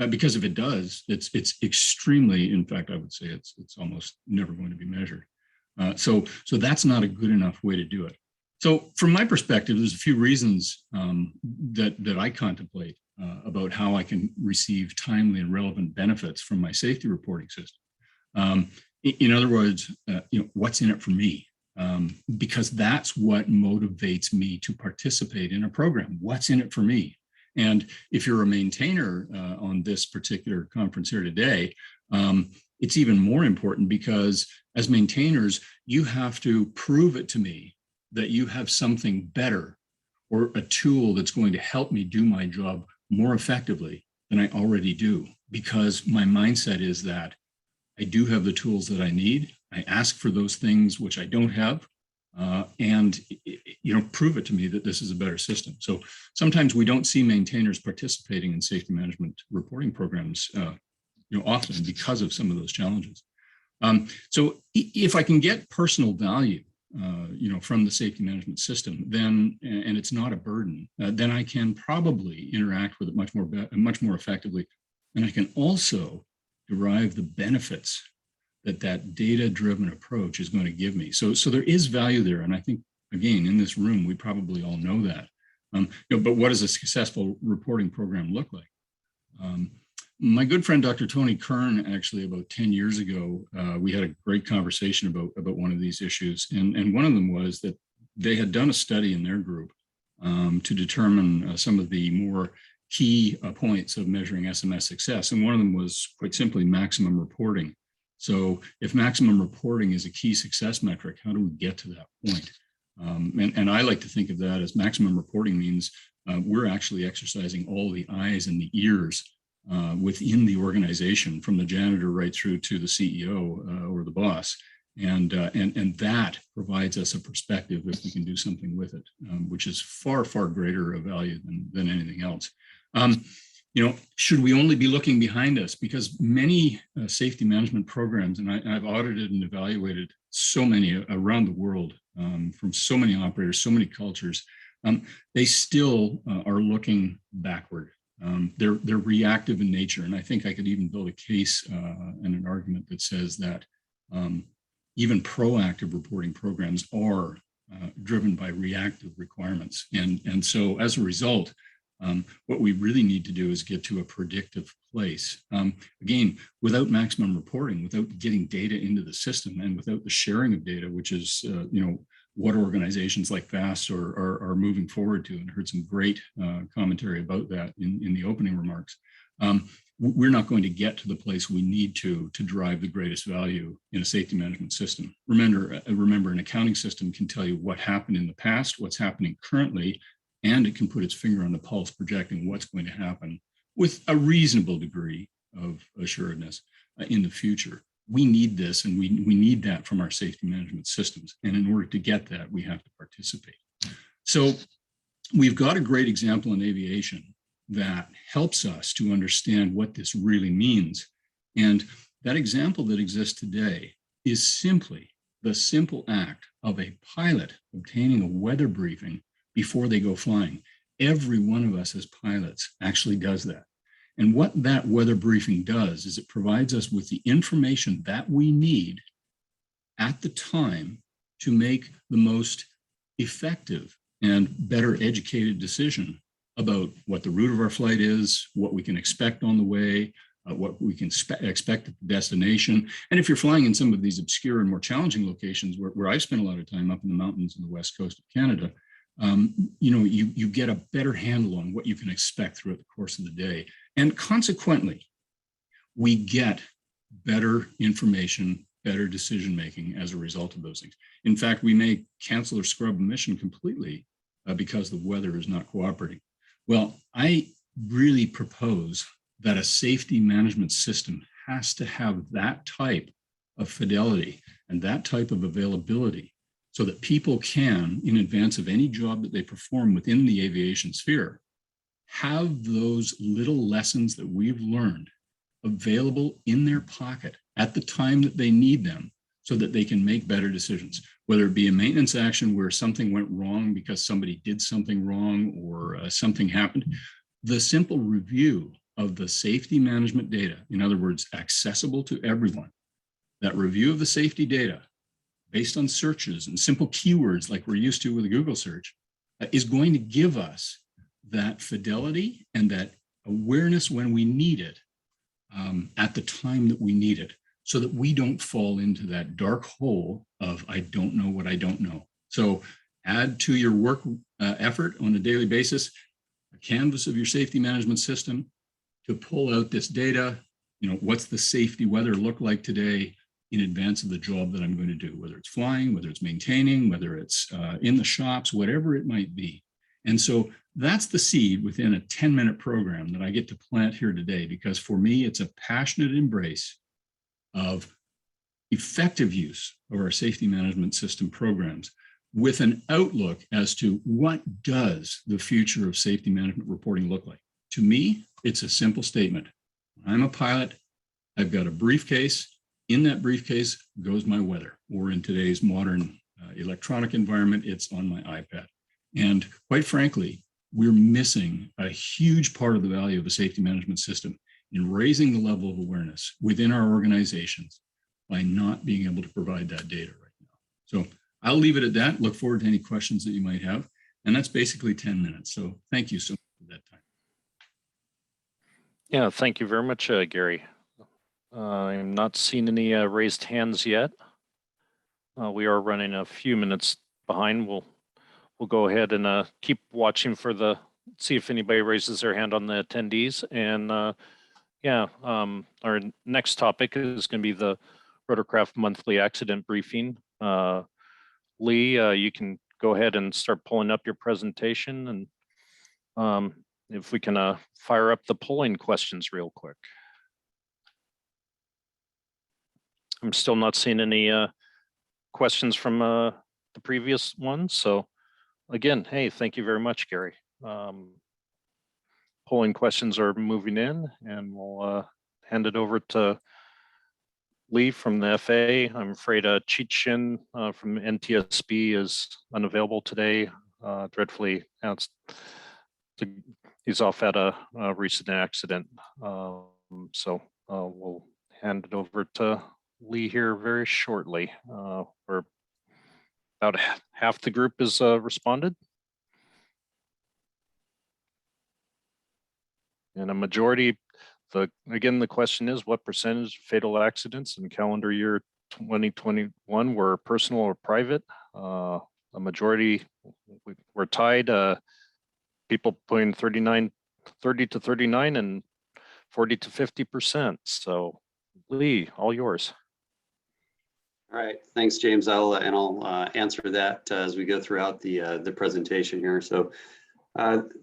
Because if it does, it's extremely, in fact, I would say it's almost never going to be measured. So that's not a good enough way to do it. So from my perspective, there's a few reasons that I contemplate about how I can receive timely and relevant benefits from my safety reporting system. In other words, what's in it for me? Because that's what motivates me to participate in a program. What's in it for me? And if you're a maintainer on this particular conference here today, it's even more important because as maintainers, you have to prove it to me that you have something better or a tool that's going to help me do my job more effectively than I already do. Because my mindset is that I do have the tools that I need. I ask for those things which I don't have, and prove it to me that this is a better system. So sometimes we don't see maintainers participating in safety management reporting programs, often because of some of those challenges. So if I can get personal value, from the safety management system, then, and it's not a burden, then I can probably interact with it much more effectively, and I can also derive the benefits that data-driven approach is going to give me. So there is value there. And I think, again, in this room, we probably all know that. But what does a successful reporting program look like? My good friend, Dr. Tony Kern, actually about 10 years ago, we had a great conversation about one of these issues. And one of them was that they had done a study in their group to determine some of the more key points of measuring SMS success. And one of them was quite simply maximum reporting. So if maximum reporting is a key success metric, how do we get to that point? And I like to think of that as maximum reporting means we're actually exercising all the eyes and the ears within the organization, from the janitor right through to the CEO or the boss. And that provides us a perspective if we can do something with it, which is far, far greater a value than anything else. Should we only be looking behind us? Because many safety management programs, and I've audited and evaluated so many around the world from so many operators, so many cultures, they still are looking backward. They're reactive in nature. And I think I could even build a case and an argument that says that even proactive reporting programs are driven by reactive requirements. And so as a result, what we really need to do is get to a predictive place. Again, without maximum reporting, without getting data into the system, and without the sharing of data, which is what organizations like VAST are moving forward to. And I heard some great commentary about that in the opening remarks. We're not going to get to the place we need to drive the greatest value in a safety management system. Remember, an accounting system can tell you what happened in the past, what's happening currently, and it can put its finger on the pulse, projecting what's going to happen with a reasonable degree of assuredness in the future. We need this, and we need that from our safety management systems. And in order to get that, we have to participate. So we've got a great example in aviation that helps us to understand what this really means. And that example that exists today is simply the simple act of a pilot obtaining a weather briefing before they go flying. Every one of us as pilots actually does that. And what that weather briefing does is it provides us with the information that we need at the time to make the most effective and better educated decision about what the route of our flight is, what we can expect on the way, what we can expect at the destination. And if you're flying in some of these obscure and more challenging locations where I've spent a lot of time up in the mountains in the west coast of Canada, you get a better handle on what you can expect throughout the course of the day. And consequently, we get better information, better decision-making as a result of those things. In fact, we may cancel or scrub a mission completely because the weather is not cooperating. Well, I really propose that a safety management system has to have that type of fidelity and that type of availability so that people can, in advance of any job that they perform within the aviation sphere, have those little lessons that we've learned available in their pocket at the time that they need them so that they can make better decisions, whether it be a maintenance action where something went wrong because somebody did something wrong or something happened. The simple review of the safety management data, in other words, accessible to everyone, that review of the safety data based on searches and simple keywords like we're used to with a Google search is going to give us that fidelity and that awareness when we need it at the time that we need it, so that we don't fall into that dark hole of I don't know what I don't know. So add to your work effort on a daily basis, a canvas of your safety management system to pull out this data. You know, what's the safety weather look like today in advance of the job that I'm going to do, whether it's flying, whether it's maintaining, whether it's in the shops, whatever it might be. And so that's the seed within a 10-minute program that I get to plant here today, because for me, it's a passionate embrace of effective use of our safety management system programs with an outlook as to what does the future of safety management reporting look like. To me, it's a simple statement. I'm a pilot. I've got a briefcase. In that briefcase goes my weather, or in today's modern electronic environment, it's on my iPad. And quite frankly, we're missing a huge part of the value of a safety management system in raising the level of awareness within our organizations by not being able to provide that data right now. So I'll leave it at that. Look forward to any questions that you might have. And that's basically 10 minutes. So thank you so much for that time. Yeah, thank you very much, Gary. I'm not seeing any raised hands yet. We are running a few minutes behind. We'll go ahead and keep watching for see if anybody raises their hand on the attendees. And our next topic is going to be the Rotorcraft monthly accident briefing. Lee, you can go ahead and start pulling up your presentation, and if we can fire up the polling questions real quick. I'm still not seeing any questions from the previous one. So again, hey, thank you very much, Gary. Polling questions are moving in, and we'll hand it over to Lee from the FAA. I'm afraid Cheat Shin from NTSB is unavailable today. Dreadfully announced he's off at a recent accident. So we'll hand it over to Lee here very shortly. Where about half the group is responded. And a majority, again, the question is, what percentage of fatal accidents in calendar year 2021 were personal or private? A majority were tied, people putting 30 to 39 and 40 to 50%. So Lee, all yours. All right, thanks, James. I'll answer that as we go throughout the presentation here. So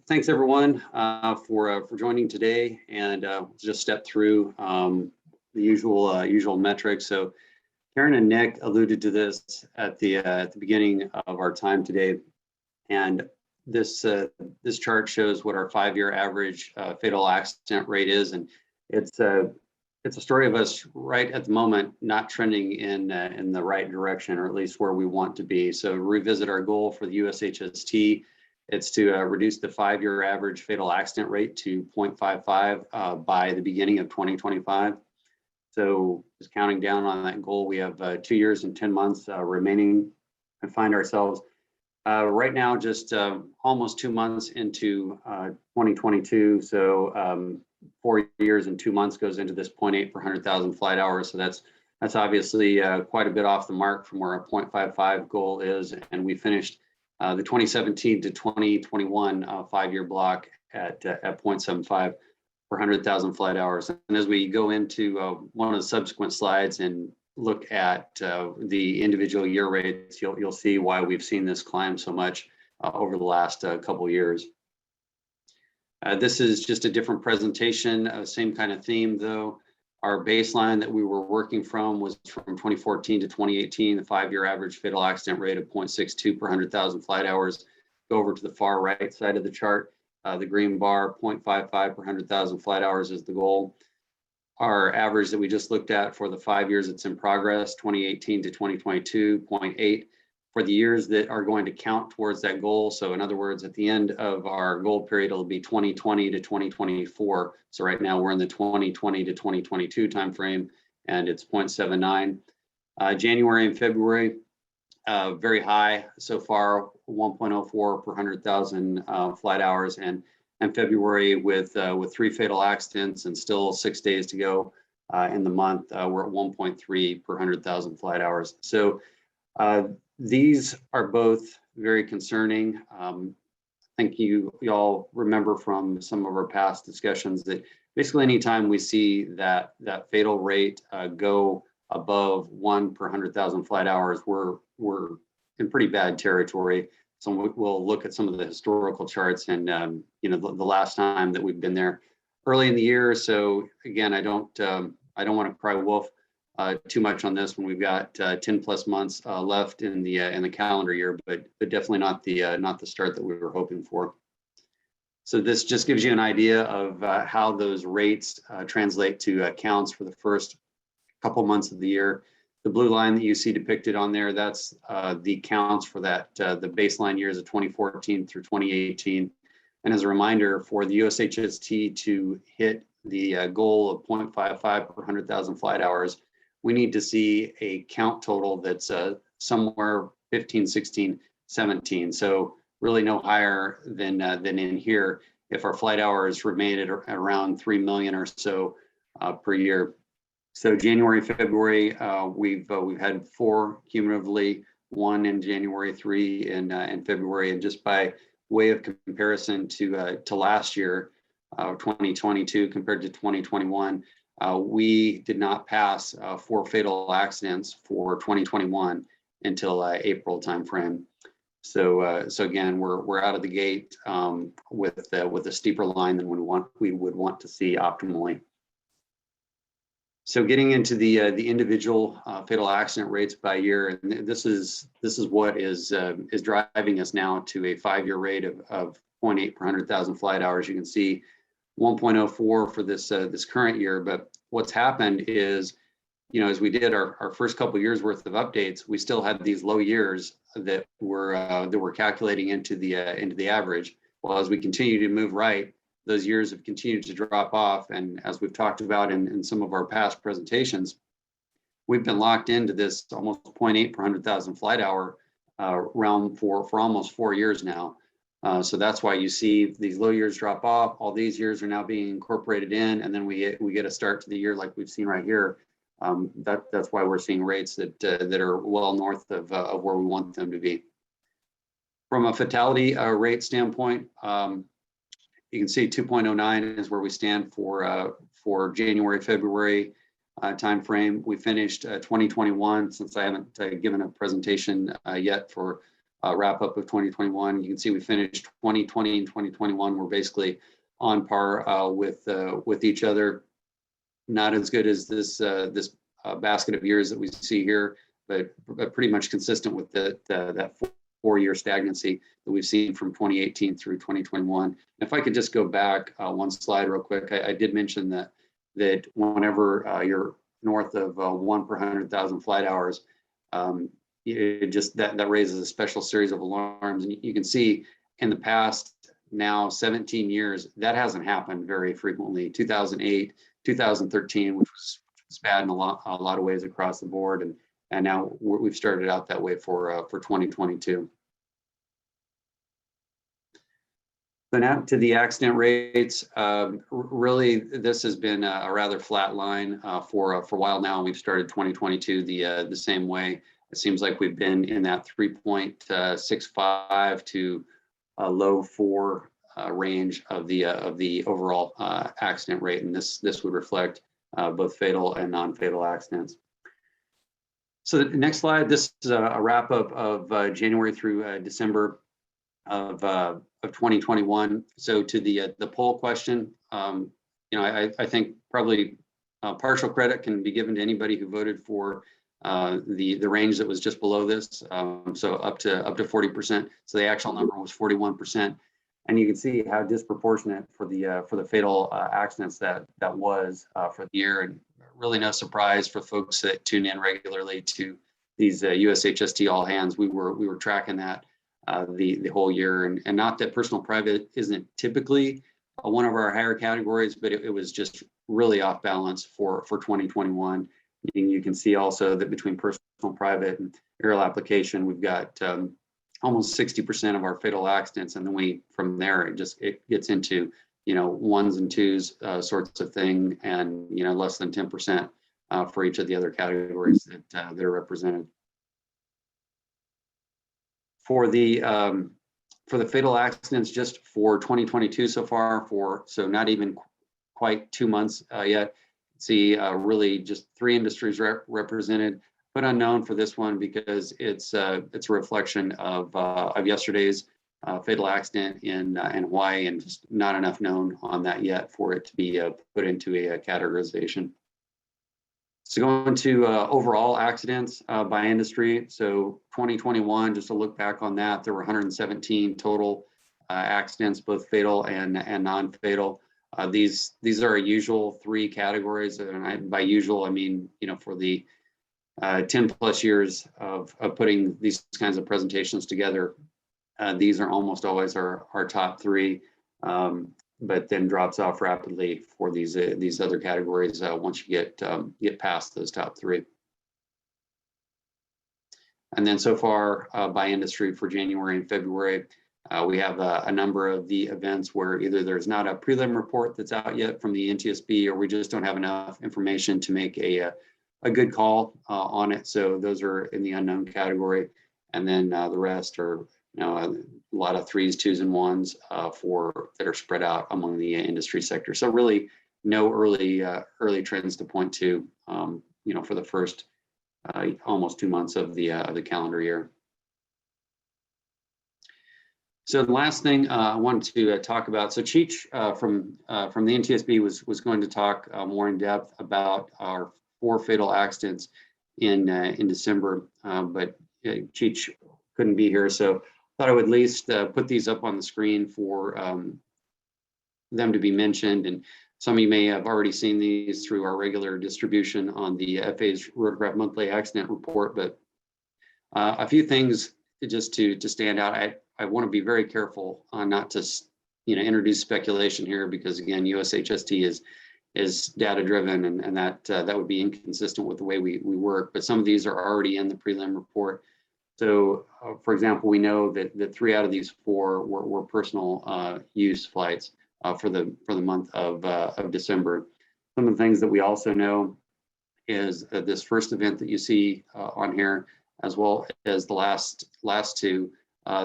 thanks everyone for joining today, and just step through the usual metrics. So Karen and Nick alluded to this at the beginning of our time today, and this chart shows what our 5-year average fatal accident rate is, and it's a story of us right at the moment not trending in the right direction, or at least where we want to be. So revisit our goal for the USHST. It's to reduce the 5-year average fatal accident rate to 0.55 by the beginning of 2025. So just counting down on that goal, we have 2 years and 10 months remaining, and find ourselves right now just almost 2 months into 2022. So 4 years and 2 months goes into this 0.8 per 100,000 flight hours. So that's obviously quite a bit off the mark from where our 0.55 goal is. And we finished the 2017 to 2021 5-year block at 0.75 per 100,000 flight hours. And as we go into one of the subsequent slides and look at the individual year rates, you'll see why we've seen this climb so much over the last couple of years. This is just a different presentation, same kind of theme though. Our baseline that we were working from was from 2014 to 2018, the 5-year average fatal accident rate of 0.62 per 100,000 flight hours. Go over to the far right side of the chart. The green bar, 0.55 per 100,000 flight hours is the goal. Our average that we just looked at for the 5 years it's in progress, 2018 to 2022, 0.8 for the years that are going to count towards that goal. So in other words, at the end of our goal period, it'll be 2020 to 2024. So right now we're in the 2020 to 2022 timeframe, and it's 0.79. January and February, very high so far, 1.04 per 100,000 flight hours, and February with 3 fatal accidents and still 6 days to go, in the month. We're at 1.3 per 100,000 flight hours. So these are both very concerning. I think you all remember from some of our past discussions that basically anytime we see that fatal rate go above 1 per 100,000 flight hours, we're in pretty bad territory. So we'll look at some of the historical charts, and the last time that we've been there early in the year. So again, I don't want to cry wolf too much on this when we've got 10 plus months left in the calendar year, but definitely not the start that we were hoping for. So this just gives you an idea of how those rates translate to counts for the first couple months of the year. The blue line that you see depicted on there, that's the counts for that the baseline years of 2014 through 2018. And as a reminder, for the USHST to hit the goal of 0.55 per 100,000 flight hours, we need to see a count total that's somewhere 15, 16, 17. So really no higher than in here if our flight hours remain at around 3 million or so per year. So January, February, we've had 4 cumulatively, 1 in January, 3 in February, and just by way of comparison to last year, 2022 compared to 2021, we did not pass 4 fatal accidents for 2021 until April timeframe. So again, we're out of the gate with a steeper line than we would want to see optimally. So getting into the individual fatal accident rates by year, and this is what is driving us now to a 5-year rate of 0.8 per 100,000 flight hours. You can see 1.04 for this current year, but what's happened is, as we did our first couple of years worth of updates, we still had these low years that we're calculating into the average. Well, as we continue to move right, those years have continued to drop off. And as we've talked about in some of our past presentations, we've been locked into this almost 0.8 per 100,000 flight hour realm for almost 4 years now. So that's why you see these low years drop off. All these years are now being incorporated in, and then we get a start to the year like we've seen right here. That's why we're seeing rates that are well north of where we want them to be. From a fatality rate standpoint, you can see 2.09 is where we stand for January, February timeframe. We finished 2021, since I haven't given a presentation yet for wrap up of 2021. You can see we finished 2020 and 2021. We're basically on par with each other. Not as good as this basket of years that we see here, but pretty much consistent with that 4-year stagnancy that we've seen from 2018 through 2021. If I could just go back one slide real quick, I did mention that whenever you're north of 1 per 100,000 flight hours, it just that raises a special series of alarms. And you can see in the past now 17 years, that hasn't happened very frequently. 2008, 2013, which was bad in a lot of ways across the board, and now we've started out that way for 2022. So now to the accident rates. Really, this has been a rather flat line for a while now. We've started 2022 the same way. It seems like we've been in that 3.65 to a low 4 range of the overall accident rate, and this would reflect both fatal and non-fatal accidents. So the next slide, this is a wrap up of January through December of 2021. So to the poll question, I think probably partial credit can be given to anybody who voted for the range that was just below this, so up to 40%. So the actual number was 41%, and you can see how disproportionate for the fatal accidents that was for the year. And really no surprise for folks that tune in regularly to these USHST all hands. We were tracking that the whole year, and not that personal private isn't typically one of our higher categories, but it was just really off balance for 2021. And you can see also that between personal private and aerial application, we've got almost 60% of our fatal accidents, and then from there it gets into ones and twos sorts of thing, and less than 10% for each of the other categories that are represented. For the fatal accidents, just for 2022 so far, so not even quite 2 months yet, see really just 3 industries represented, but unknown for this one because it's a reflection of yesterday's fatal accident in Hawaii, and just not enough known on that yet for it to be put into a categorization. So going to overall accidents by industry. So 2021, just to look back on that, there were 117 total accidents, both fatal and non-fatal. These are our usual 3 categories, and by usual I mean for the 10 plus years of putting these kinds of presentations together. These are almost always our top 3, but then drops off rapidly for these other categories once you get past those top 3. And then so far by industry for January and February, we have a number of the events where either there's not a prelim report that's out yet from the NTSB, or we just don't have enough information to make a good call on it. So those are in the unknown category, and then the rest are a lot of 3s, 2s, and 1s that are spread out among the industry sector. So really, no early trends to point to, for the first almost 2 months of the calendar year. So the last thing I wanted to talk about. So Cheech from the NTSB was going to talk more in depth about our 4 fatal accidents in December, but Cheech couldn't be here, so thought I would at least put these up on the screen for them to be mentioned. And some of you may have already seen these through our regular distribution on the FAA's Rotorcraft Monthly Accident Report, but a few things just to stand out. I want to be very careful not to introduce speculation here, because again, USHST is data driven, and that would be inconsistent with the way we work. But some of these are already in the prelim report. So, for example, we know that 3 out of these 4 were personal use flights for the month of December. Some of the things that we also know is this first event that you see on here, as well as the last 2.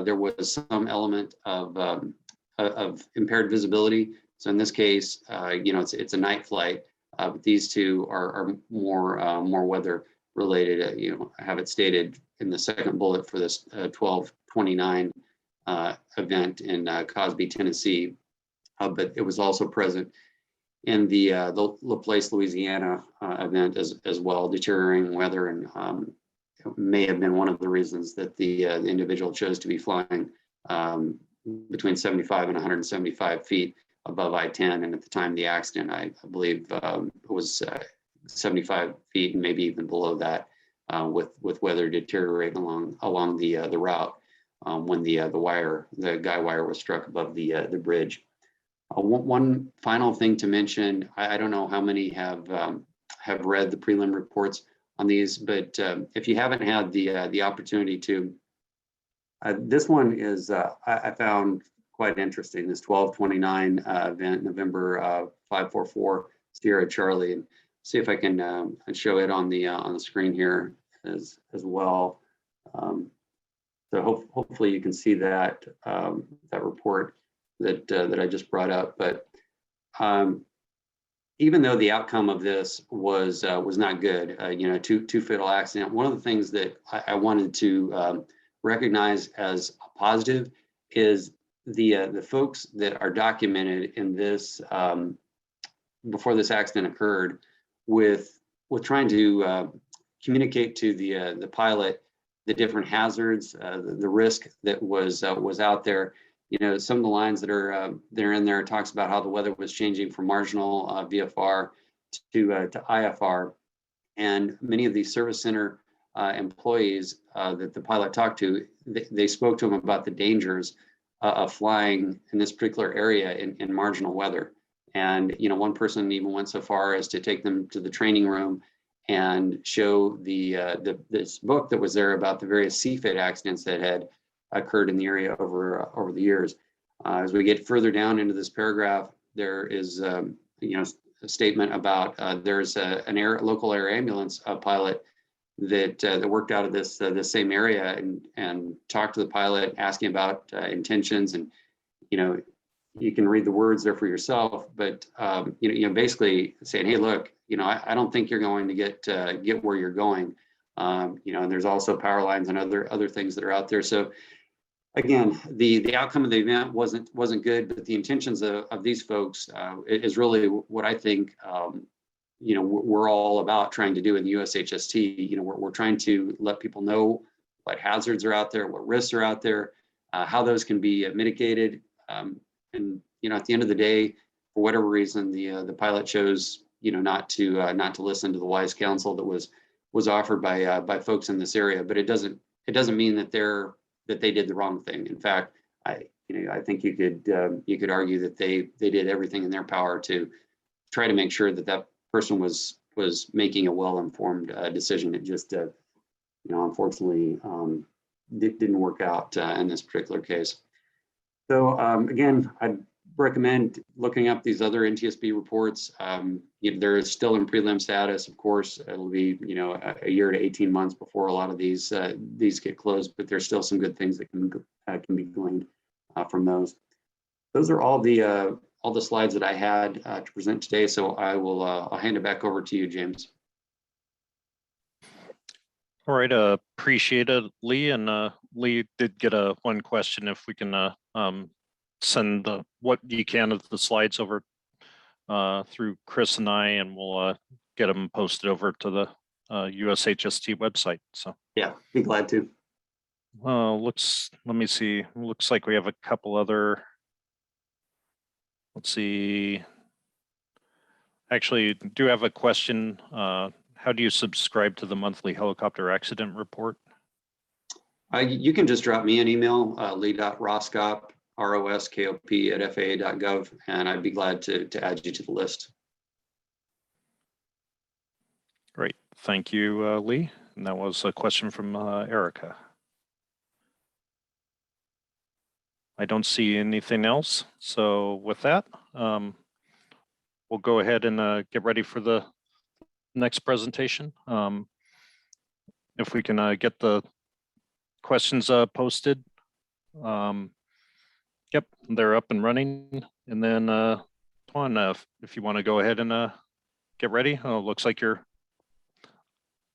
There was some element of impaired visibility. So in this case, it's a night flight, but these 2 are more weather related. I have it stated in the second bullet for this 1229 event in Cosby, Tennessee, but it was also present in the LaPlace, Louisiana event as well. Deteriorating weather, and it may have been one of the reasons that the individual chose to be flying between 75 and 175 feet above I-10, and at the time of the accident, I believe it was 75 feet and maybe even below that, with weather deteriorating along the route when the guy wire was struck above the bridge. One final thing to mention: I don't know how many have read the prelim reports on these, but if you haven't had the opportunity to, this one is I found quite interesting. This 1229 event, November 544 Sierra Charlie, and see if I can show it on the screen here as well. So hopefully you can see that report that I just brought up. But even though the outcome of this was not good, two fatal accident, one of the things that I wanted to recognize as a positive is the folks that are documented in this before this accident occurred, with trying to communicate to the pilot the different hazards, the risk that was out there. Some of the lines that are in there talks about how the weather was changing from marginal VFR to IFR, and many of these service center employees that the pilot talked to, they spoke to him about the dangers of flying in this particular area in marginal weather. And one person even went so far as to take them to the training room and show this book that was there about the various CFIT accidents that had occurred in the area over the years. As we get further down into this paragraph, there is, you know, a statement about there's an local air ambulance pilot that worked out of this same area and talked to the pilot, asking about intentions, and you know, you can read the words there for yourself, but you know, basically saying, hey, look, you know, I don't think you're going to get where you're going. You know, and there's also power lines and other things that are out there. So again, the outcome of the event wasn't good, but the intentions of these folks is really what I think you know, we're all about trying to do in the USHST. You know, we're trying to let people know what hazards are out there, what risks are out there, how those can be mitigated. And you know, at the end of the day, for whatever reason, the pilot chose, you know, not to listen to the wise counsel that was offered by folks in this area. But it doesn't mean that they did the wrong thing. In fact, I think you could argue that they did everything in their power to try to make sure that person was making a well-informed decision. It just, you know, unfortunately, didn't work out in this particular case. So again, I'd recommend looking up these other NTSB reports. You know, they're still in prelim status. Of course, it'll be, you know, a year to 18 months before a lot of these get closed, but there's still some good things that can be gleaned from those. Those are all the slides that I had to present today. So I will I'll hand it back over to you, James. All right, appreciate it, Lee. And Lee did get one question, if we can send what you can of the slides over through Chris and I, and we'll get them posted over to the USHST website. So yeah, be glad to. Let me see. Looks like we have a couple other. Let's see. Actually, do have a question. How do you subscribe to the monthly helicopter accident report? You can just drop me an email, lee.roskop, roskop@faa.gov, and I'd be glad to add you to the list. Great. Thank you, Lee. And that was a question from Erica. I don't see anything else. So with that, we'll go ahead and get ready for the next presentation. If we can get the questions posted. Yep, they're up and running. And then Tuan, if you want to go ahead and get ready. Looks like you're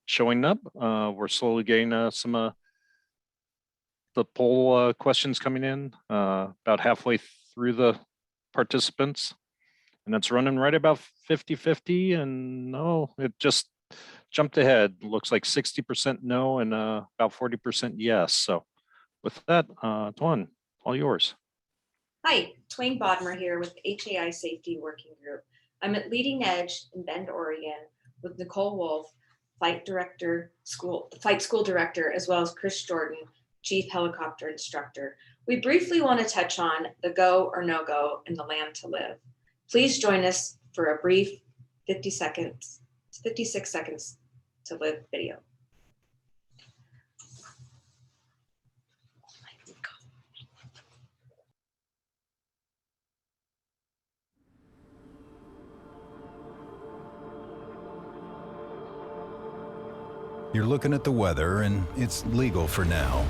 showing up. We're slowly getting some the poll questions coming in, about halfway through the participants. And it's running right about 50-50, and no, it just jumped ahead. Looks like 60% no and about 40% yes. So with that, Tuan, all yours. Hi, Twain Bodmer here with HAI Safety Working Group. I'm at Leading Edge in Bend, Oregon with Nicole Wolf, Flight School Director, as well as Chris Jordan, Chief Helicopter Instructor. We briefly want to touch on the go or no go in the land to live. Please join us for a brief 56 seconds to live video. You're looking at the weather and it's legal for now.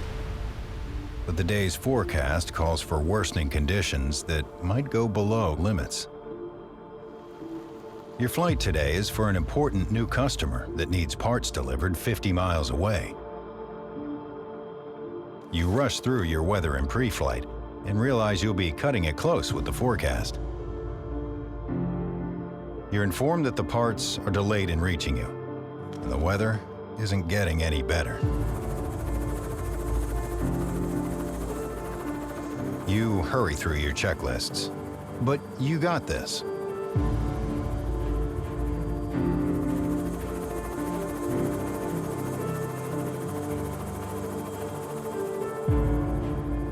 But the day's forecast calls for worsening conditions that might go below limits. Your flight today is for an important new customer that needs parts delivered 50 miles away. You rush through your weather and pre-flight and realize you'll be cutting it close with the forecast. You're informed that the parts are delayed in reaching you, and the weather isn't getting any better. You hurry through your checklists, but you got this.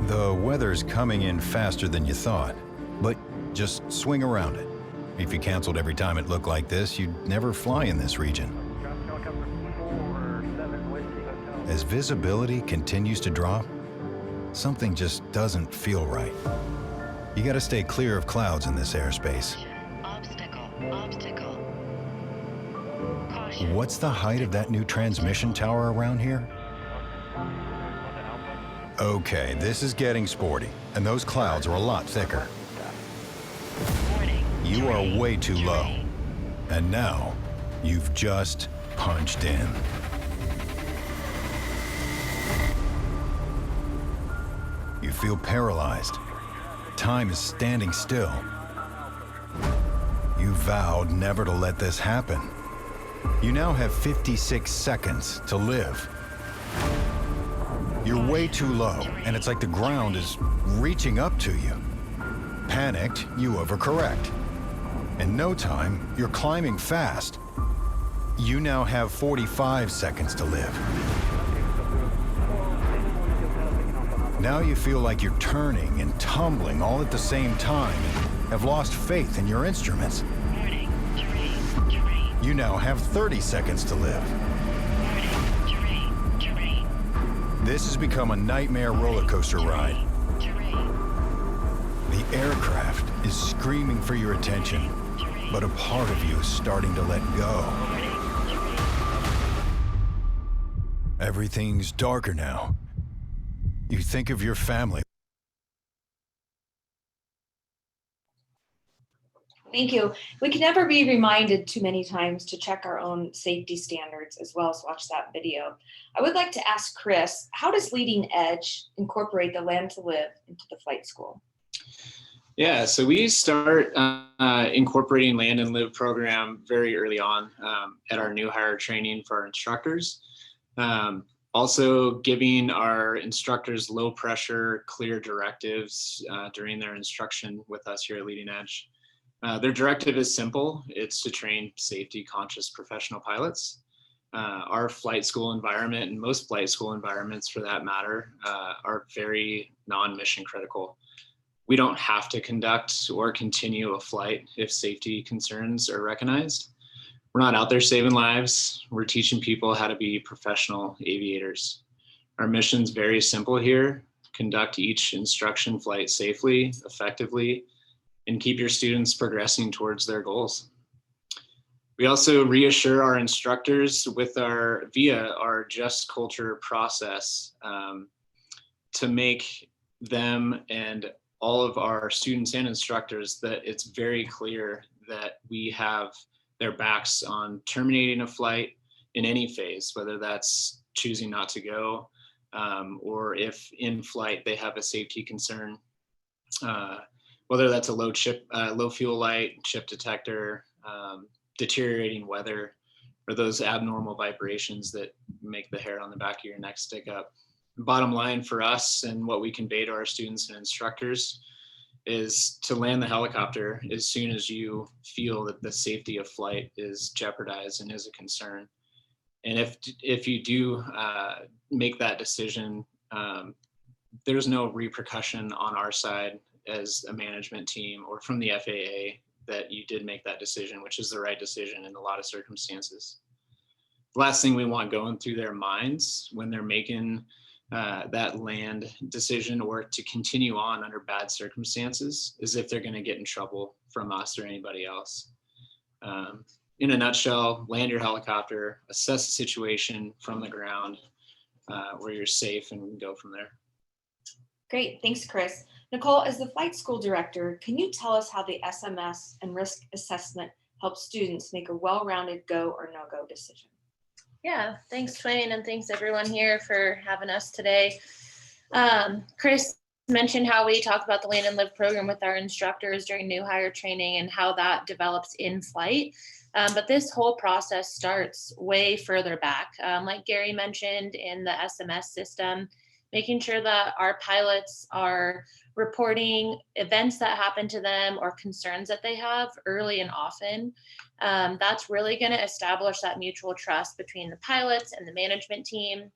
The weather's coming in faster than you thought, but just swing around it. If you canceled every time it looked like this, you'd never fly in this region. As visibility continues to drop, something just doesn't feel right. You got to stay clear of clouds in this airspace. Obstacle. What's the height of that new transmission tower around here? Okay, this is getting sporty, and those clouds are a lot thicker. You are way too low. And now, you've just punched in. You feel paralyzed. Time is standing still. You vowed never to let this happen. You now have 56 seconds to live. You're way too low, and it's like the ground is reaching up to you. Panicked, you overcorrect. In no time, you're climbing fast. You now have 45 seconds to live. Now you feel like you're turning and tumbling all at the same time and have lost faith in your instruments. You now have 30 seconds to live. This has become a nightmare roller coaster ride. The aircraft is screaming for your attention, but a part of you is starting to let go. Everything's darker now. You think of your family. Thank you. We can never be reminded too many times to check our own safety standards as well as watch that video. I would like to ask Chris, how does Leading Edge incorporate the Land to Live into the flight school? Yeah, so we start incorporating Land and Live program very early on at our new hire training for our instructors. Also giving our instructors low pressure, clear directives during their instruction with us here at Leading Edge. Their directive is simple. It's to train safety conscious professional pilots. Our flight school environment, and most flight school environments for that matter, are very non-mission critical. We don't have to conduct or continue a flight if safety concerns are recognized. We're not out there saving lives. We're teaching people how to be professional aviators. Our mission's very simple here. Conduct each instruction flight safely, effectively, and keep your students progressing towards their goals. We also reassure our instructors via our Just Culture process to make them and all of our students and instructors that it's very clear that we have their backs on terminating a flight in any phase, whether that's choosing not to go, or if in flight they have a safety concern, whether that's a low fuel light, chip detector, deteriorating weather, or those abnormal vibrations that make the hair on the back of your neck stick up. Bottom line for us and what we convey to our students and instructors is to land the helicopter as soon as you feel that the safety of flight is jeopardized and is a concern. And if you do make that decision, there's no repercussion on our side as a management team or from the FAA that you did make that decision, which is the right decision in a lot of circumstances. The last thing we want going through their minds when they're making that land decision or to continue on under bad circumstances is if they're going to get in trouble from us or anybody else. In a nutshell, land your helicopter, assess the situation from the ground where you're safe, and we can go from there. Great, thanks, Chris. Nicole, as the flight school director, can you tell us how the SMS and risk assessment helps students make a well-rounded go or no-go decision? Yeah, thanks, Twain, and thanks everyone here for having us today. Chris mentioned how we talk about the Land and Live program with our instructors during new hire training and how that develops in flight. But this whole process starts way further back. Like Gary mentioned, in the SMS system, making sure that our pilots are reporting events that happen to them or concerns that they have early and often. That's really going to establish that mutual trust between the pilots and the management team.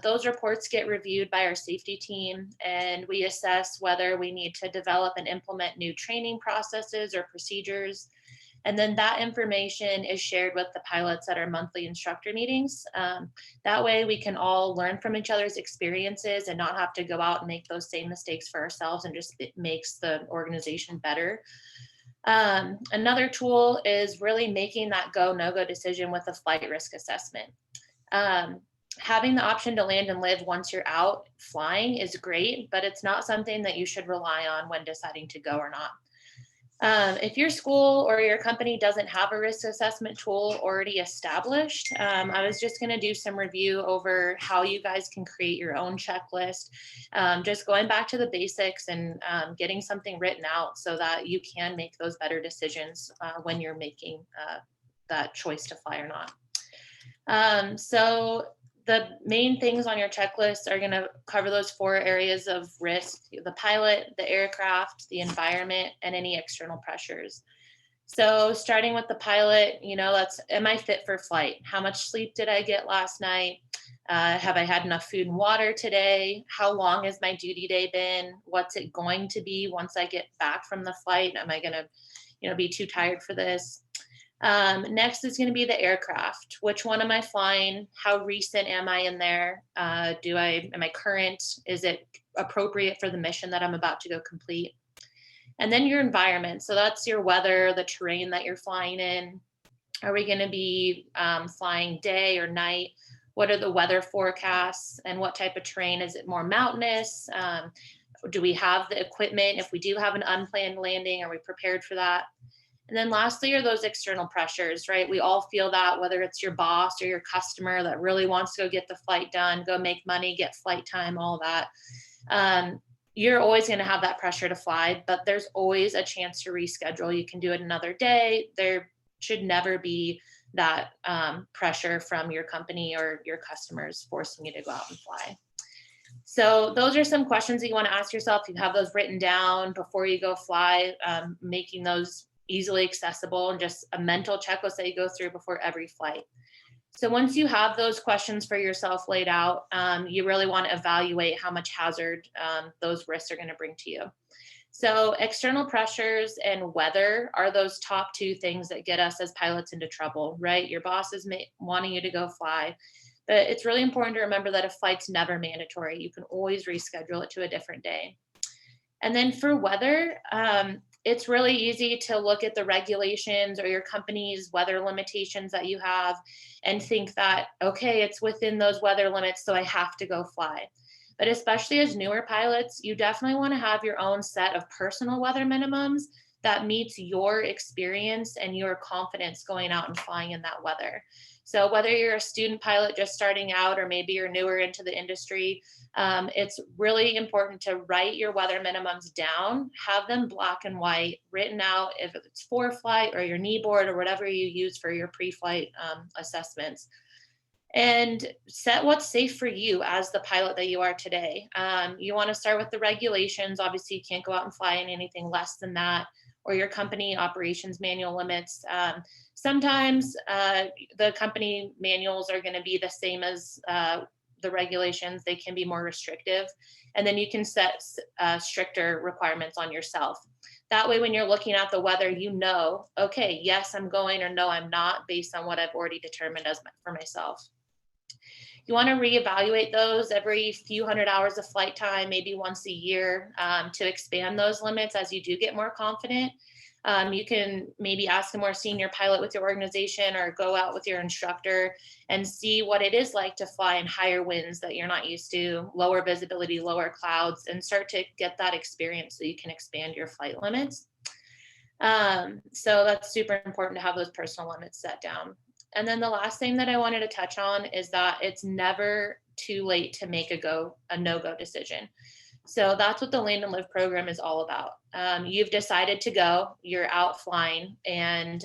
Those reports get reviewed by our safety team, and we assess whether we need to develop and implement new training processes or procedures. And then that information is shared with the pilots at our monthly instructor meetings. That way we can all learn from each other's experiences and not have to go out and make those same mistakes for ourselves, and just it makes the organization better. Another tool is really making that go, no-go decision with a flight risk assessment. Having the option to land and live once you're out flying is great, but it's not something that you should rely on when deciding to go or not. If your school or your company doesn't have a risk assessment tool already established, I was just going to do some review over how you guys can create your own checklist, just going back to the basics and getting something written out so that you can make those better decisions when you're making that choice to fly or not. So the main things on your checklist are going to cover those 4 areas of risk: the pilot, the aircraft, the environment, and any external pressures. So starting with the pilot, am I fit for flight? How much sleep did I get last night? Have I had enough food and water today? How long has my duty day been? What's it going to be once I get back from the flight? Am I going to, be too tired for this? Next is going to be the aircraft. Which one am I flying? How recent am I in there? Am I current? Is it appropriate for the mission that I'm about to go complete? And then your environment. So that's your weather, the terrain that you're flying in. Are we going to be flying day or night? What are the weather forecasts, and what type of terrain? Is it more mountainous? Do we have the equipment? If we do have an unplanned landing, are we prepared for that? And then lastly are those external pressures, right? We all feel that, whether it's your boss or your customer that really wants to go get the flight done, go make money, get flight time, all that. You're always going to have that pressure to fly, but there's always a chance to reschedule. You can do it another day. There should never be that pressure from your company or your customers forcing you to go out and fly. So those are some questions that you want to ask yourself. You have those written down before you go fly, making those easily accessible, and just a mental checklist that you go through before every flight. So once you have those questions for yourself laid out, you really want to evaluate how much hazard those risks are going to bring to you. So external pressures and weather are those top 2 things that get us as pilots into trouble, right? Your boss is wanting you to go fly, but it's really important to remember that a flight's never mandatory. You can always reschedule it to a different day. And then for weather, it's really easy to look at the regulations or your company's weather limitations that you have and think that, okay, it's within those weather limits, so I have to go fly. But especially as newer pilots, you definitely want to have your own set of personal weather minimums that meets your experience and your confidence going out and flying in that weather. So whether you're a student pilot just starting out, or maybe you're newer into the industry, it's really important to write your weather minimums down, have them black and white written out, if it's for flight or your knee board or whatever you use for your pre-flight assessments. And set what's safe for you as the pilot that you are today. You want to start with the regulations. Obviously, you can't go out and fly in anything less than that, or your company operations manual limits. Sometimes the company manuals are going to be the same as the regulations. They can be more restrictive. And then you can set stricter requirements on yourself. That way, when you're looking at the weather, okay, yes, I'm going, or no, I'm not, based on what I've already determined for myself. You want to reevaluate those every few hundred hours of flight time, maybe once a year, to expand those limits as you do get more confident. You can maybe ask a more senior pilot with your organization, or go out with your instructor and see what it is like to fly in higher winds that you're not used to, lower visibility, lower clouds, and start to get that experience so you can expand your flight limits. So that's super important to have those personal limits set down. And then the last thing that I wanted to touch on is that it's never too late to make a no-go decision. So that's what the Land and Live program is all about. You've decided to go, you're out flying, and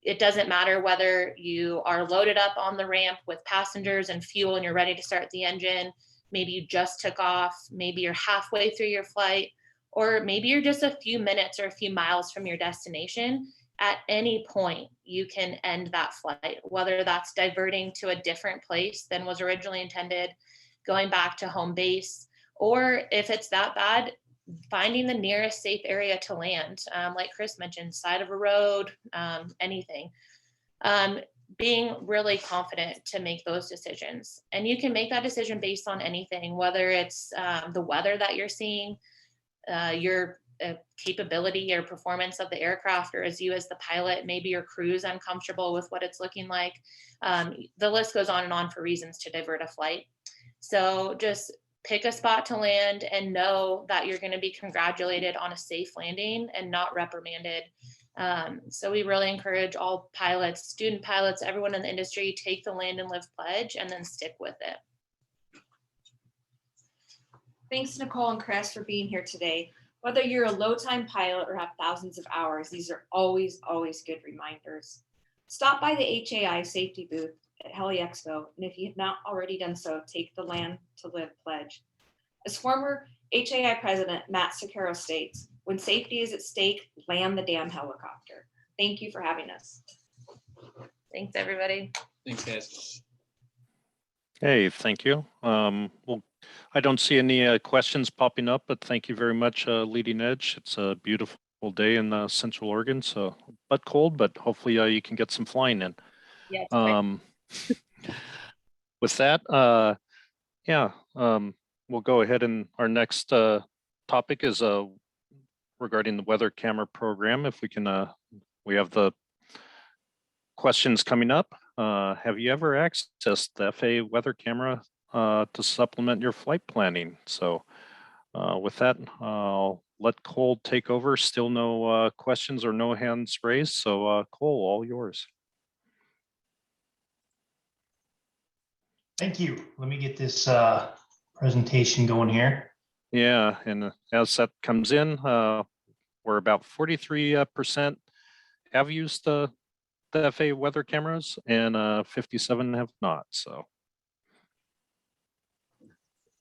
it doesn't matter whether you are loaded up on the ramp with passengers and fuel and you're ready to start the engine. Maybe you just took off, maybe you're halfway through your flight, or maybe you're just a few minutes or a few miles from your destination. At any point, you can end that flight, whether that's diverting to a different place than was originally intended, going back to home base, or if it's that bad, finding the nearest safe area to land, like Chris mentioned, side of a road, anything. Being really confident to make those decisions. And you can make that decision based on anything, whether it's the weather that you're seeing, your capability or performance of the aircraft, or as you as the pilot, maybe your crew's uncomfortable with what it's looking like. The list goes on and on for reasons to divert a flight. So just pick a spot to land and know that you're going to be congratulated on a safe landing and not reprimanded. So we really encourage all pilots, student pilots, everyone in the industry, take the Land and Live pledge and then stick with it. Thanks, Nicole and Chris, for being here today. Whether you're a low-time pilot or have thousands of hours, these are always good reminders. Stop by the HAI safety booth at Heli Expo, and if you have not already done so, take the Land to Live pledge. As former HAI President Matt Sicaro states, when safety is at stake, land the damn helicopter. Thank you for having us. Thanks, everybody. Thanks, guys. Hey, thank you. Well, I don't see any questions popping up, but thank you very much, Leading Edge. It's a beautiful day in Central Oregon, so but cold, but hopefully you can get some flying in. Yeah. With that, we'll go ahead, and our next topic is regarding the weather camera program. If we can, we have the questions coming up. Have you ever accessed the FAA weather camera to supplement your flight planning? So with that, I'll let Cole take over. Still no questions or no hands raised. So Cole, all yours. Thank you. Let me get this presentation going here. Yeah, and as that comes in, we're about 43% have used the FAA weather cameras, and 57 have not. So.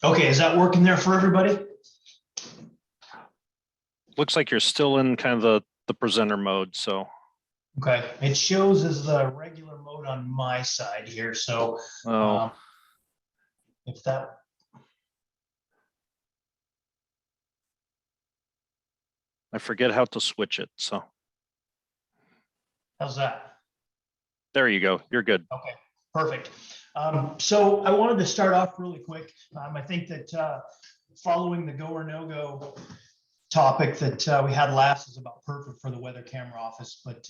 Okay, is that working there for everybody? Looks like you're still in kind of the presenter mode. So. Okay, it shows as the regular mode on my side here. So if that. I forget how to switch it. So. How's that? There you go. You're good. Okay, perfect. So I wanted to start off really quick. I think that following the go or no go topic that we had last is about perfect for the weather camera office, but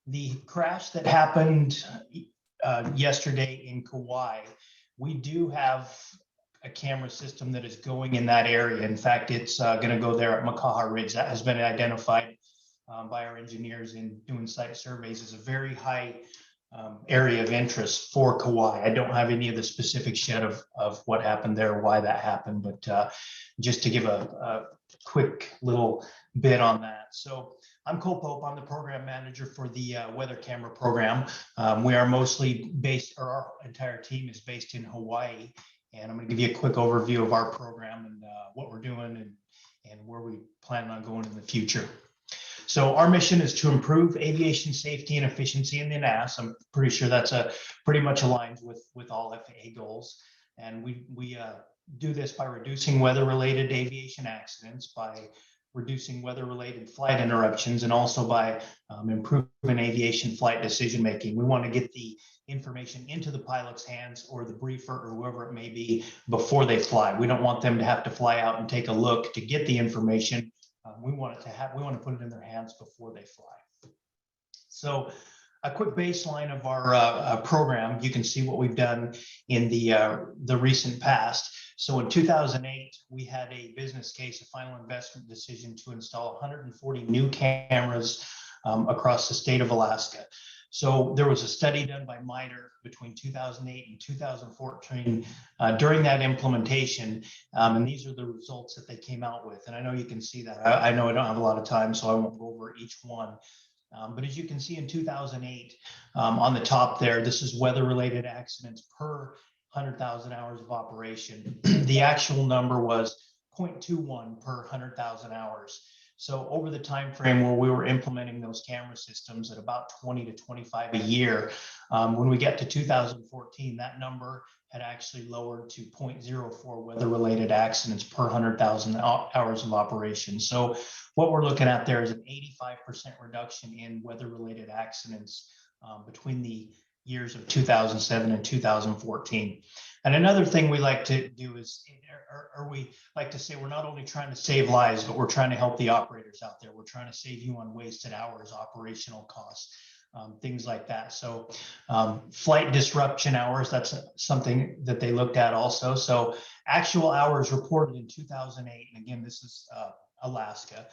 the crash that happened yesterday in Kauai, we do have a camera system that is going in that area. In fact, it's going to go there at Makaha Ridge. That has been identified by our engineers in doing site surveys as a very high area of interest for Kauai. I don't have any of the specifics yet of what happened there, why that happened, but just to give a quick little bit on that. So I'm Cole Pope. I'm the program manager for the weather camera program. We are mostly based, or our entire team is based in Hawaii. And I'm going to give you a quick overview of our program and what we're doing and where we plan on going in the future. So our mission is to improve aviation safety and efficiency in the NAS. I'm pretty sure that's pretty much aligns with all FAA goals. And we do this by reducing weather-related aviation accidents, by reducing weather-related flight interruptions, and also by improving aviation flight decision-making. We want to get the information into the pilot's hands or the briefer or whoever it may be before they fly. We don't want them to have to fly out and take a look to get the information. We want to put it in their hands before they fly. So a quick baseline of our program, you can see what we've done in the recent past. So in 2008, we had a business case, a final investment decision to install 140 new cameras across the state of Alaska. So there was a study done by MITRE between 2008 and 2014 during that implementation. And these are the results that they came out with. And I know you can see that. I know I don't have a lot of time, so I won't go over each one. But as you can see in 2008, on the top there, this is weather-related accidents per 100,000 hours of operation. The actual number was 0.21 per 100,000 hours. So over the time frame where we were implementing those camera systems at about 20 to 25 a year, when we get to 2014, that number had actually lowered to 0.04 weather-related accidents per 100,000 hours of operation. So what we're looking at there is an 85% reduction in weather-related accidents between the years of 2007 and 2014. And another thing we like to do is, or we like to say, we're not only trying to save lives, but we're trying to help the operators out there. We're trying to save you on wasted hours, operational costs, things like that. So flight disruption hours, that's something that they looked at also. So actual hours reported in 2008, and again, this is Alaska,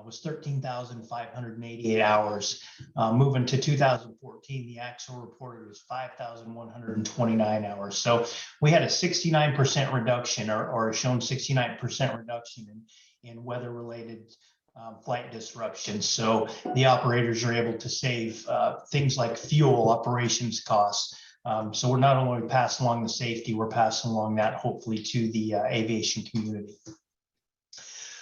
was 13,588 hours. Moving to 2014, the actual reported was 5,129 hours. So we had a 69% reduction, or shown 69% reduction in weather-related flight disruptions. So the operators are able to save things like fuel, operations costs. So we're not only passing along the safety, we're passing along that hopefully to the aviation community.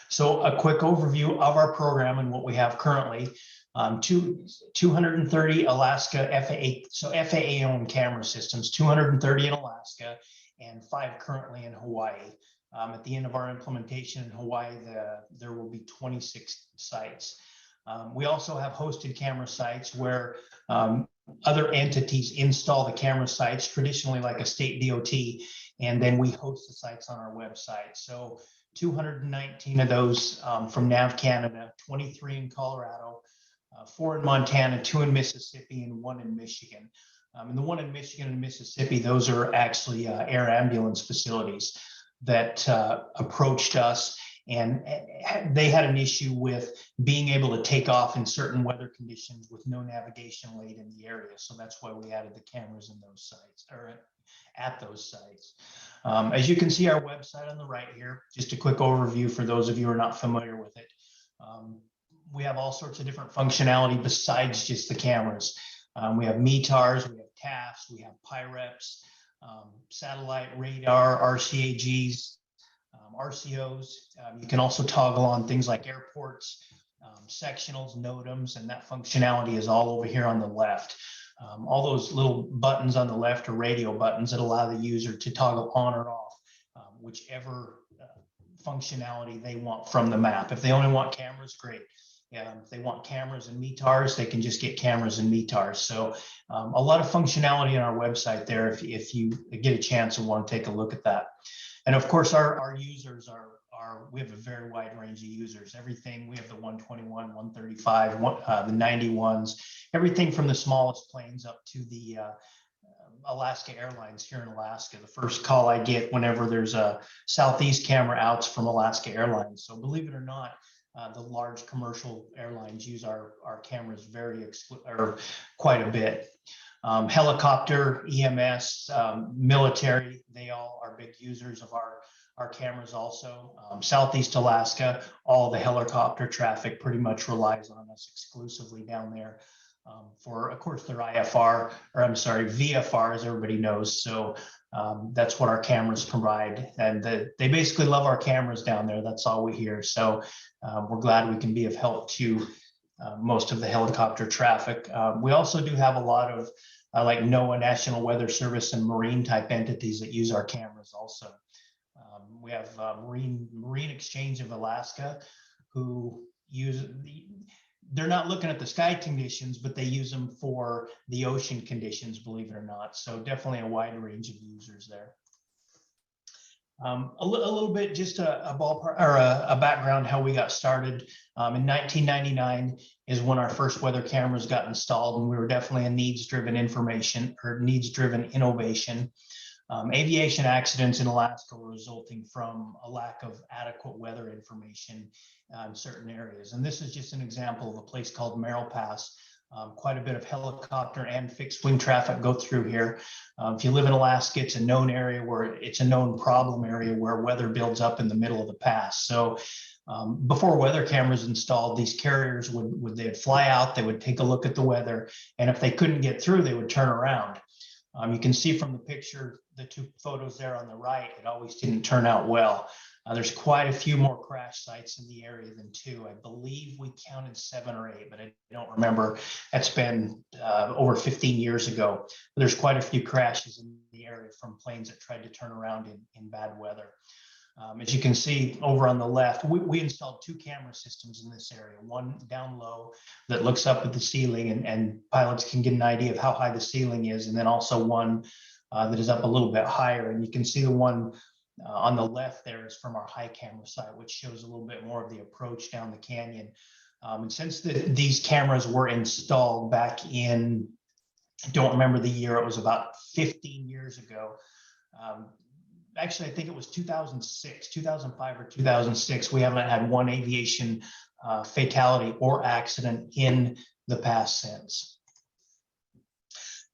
So a quick overview of our program and what we have currently. 230 Alaska FAA, so FAA owned camera systems, 230 in Alaska and 5 currently in Hawaii. At the end of our implementation in Hawaii, there will be 26 sites. We also have hosted camera sites where other entities install the camera sites, traditionally like a state DOT, and then we host the sites on our website. So 219 of those from NAV Canada, 23 in Colorado, 4 in Montana, 2 in Mississippi, and 1 in Michigan. And the one in Michigan and Mississippi, those are actually air ambulance facilities that approached us, and they had an issue with being able to take off in certain weather conditions with no navigation laid in the area. So that's why we added the cameras in those sites, or at those sites. As you can see our website on the right here, just a quick overview for those of you who are not familiar with it. We have all sorts of different functionality besides just the cameras. We have METARs, we have TAFs, we have PIREPs, satellite radar, RCAGs, RCOs. You can also toggle on things like airports, sectionals, NOTAMs, and that functionality is all over here on the left. All those little buttons on the left are radio buttons that allow the user to toggle on or off whichever functionality they want from the map. If they only want cameras, great. If they want cameras and METARs, they can just get cameras and METARs. So a lot of functionality on our website there if you get a chance and want to take a look at that. And of course, our users we have a very wide range of users. Everything, we have the 121, 135, the 91s, everything from the smallest planes up to the Alaska Airlines here in Alaska. The first call I get whenever there's a Southeast camera outs from Alaska Airlines. So believe it or not, the large commercial airlines use our cameras quite a bit. Helicopter, EMS, military, they all are big users of our cameras also. Southeast Alaska, all the helicopter traffic pretty much relies on us exclusively down there for, of course, their IFR, or I'm sorry, VFR, as everybody knows. So that's what our cameras provide. And they basically love our cameras down there. That's all we hear. So we're glad we can be of help to most of the helicopter traffic. We also do have a lot of like NOAA, National Weather Service, and Marine type entities that use our cameras also. We have Marine Exchange of Alaska, who they're not looking at the sky conditions, but they use them for the ocean conditions, believe it or not. So definitely a wide range of users there. A little bit, just a ballpark or a background how we got started. In 1999 is when our first weather cameras got installed, and we were definitely a needs-driven innovation. Aviation accidents in Alaska were resulting from a lack of adequate weather information in certain areas. And this is just an example of a place called Merrill Pass. Quite a bit of helicopter and fixed wing traffic go through here. If you live in Alaska, it's a known area where it's a known problem area where weather builds up in the middle of the pass. So before weather cameras installed, these carriers they'd fly out, they would take a look at the weather, and if they couldn't get through, they would turn around. You can see from the picture, the 2 photos there on the right, it always didn't turn out well. There's quite a few more crash sites in the area than 2. I believe we counted 7 or 8, but I don't remember. That's been over 15 years ago. There's quite a few crashes in the area from planes that tried to turn around in bad weather. As you can see over on the left, we installed 2 camera systems in this area, one down low that looks up at the ceiling and pilots can get an idea of how high the ceiling is, and then also one that is up a little bit higher. And you can see the one on the left there is from our high camera site, which shows a little bit more of the approach down the canyon. And since these cameras were installed back in, I don't remember the year, it was about 15 years ago. Actually, I think it was 2006, 2005 or 2006. We haven't had one aviation fatality or accident in the past since.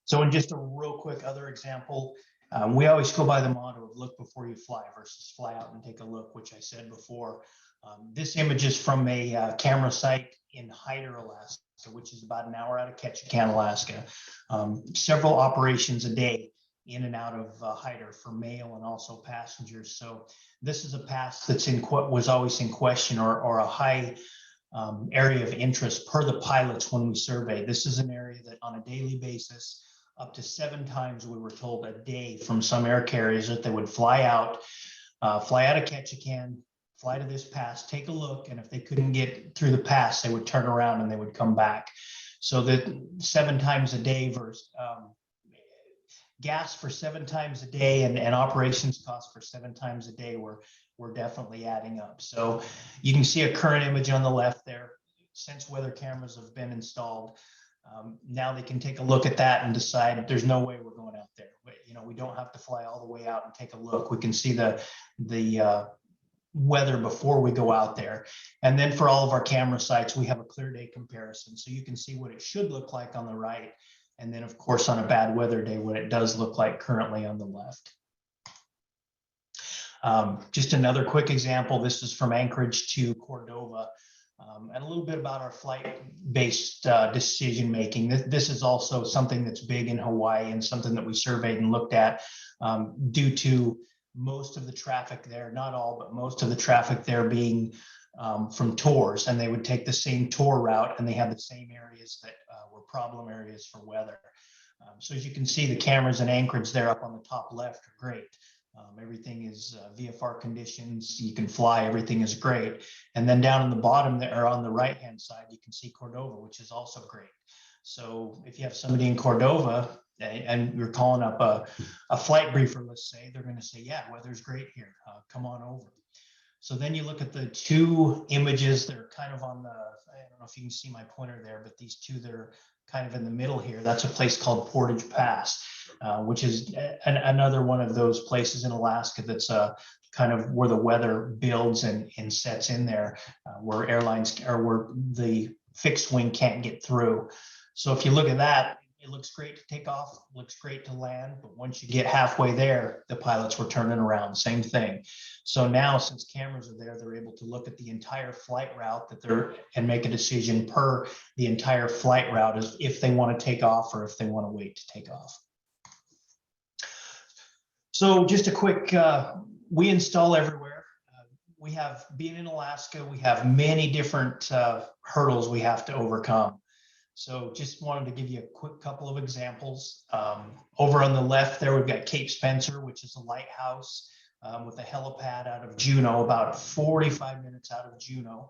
So in just a real quick other example, we always go by the motto of look before you fly versus fly out and take a look, which I said before. This image is from a camera site in Hyder, Alaska, which is about an hour out of Ketchikan, Alaska. Several operations a day in and out of Hyder for mail and also passengers. So this is a pass that's was always in question or a high area of interest per the pilots when we surveyed. This is an area that on a daily basis, up to 7 times we were told a day from some air carriers that they would fly out of Ketchikan, fly to this pass, take a look, and if they couldn't get through the pass, they would turn around and they would come back. So that 7 times a day versus gas for 7 times a day and operations costs for 7 times a day were definitely adding up. So you can see a current image on the left there. Since weather cameras have been installed, now they can take a look at that and decide there's no way we're going out there. We don't have to fly all the way out and take a look. We can see the weather before we go out there. And then for all of our camera sites, we have a clear day comparison. So you can see what it should look like on the right. And then of course, on a bad weather day, what it does look like currently on the left. Just another quick example. This is from Anchorage to Cordova. And a little bit about our flight-based decision-making. This is also something that's big in Hawaii and something that we surveyed and looked at due to most of the traffic there, not all, but most of the traffic there being from tours, and they would take the same tour route and they had the same areas that were problem areas for weather. So as you can see, the cameras in Anchorage there up on the top left are great. Everything is VFR conditions, you can fly, everything is great. And then down in the bottom there, or on the right-hand side, you can see Cordova, which is also great. So if you have somebody in Cordova and you're calling up a flight briefer, let's say, they're going to say, yeah, weather's great here, come on over. So then you look at the 2 images that are kind of on the, I don't know if you can see my pointer there, but these 2 that are kind of in the middle here, that's a place called Portage Pass, which is another one of those places in Alaska that's kind of where the weather builds and sets in there, where airlines or where the fixed wing can't get through. So if you look at that, it looks great to take off, looks great to land, but once you get halfway there, the pilots were turning around, same thing. So now, since cameras are there, they're able to look at the entire flight route and make a decision per the entire flight route as if they want to take off or if they want to wait to take off. So just a quick, we install everywhere. Being in Alaska, we have many different hurdles we have to overcome. So just wanted to give you a quick couple of examples. Over on the left there, we've got Cape Spencer, which is a lighthouse with a helipad out of Juneau, about 45 minutes out of Juneau.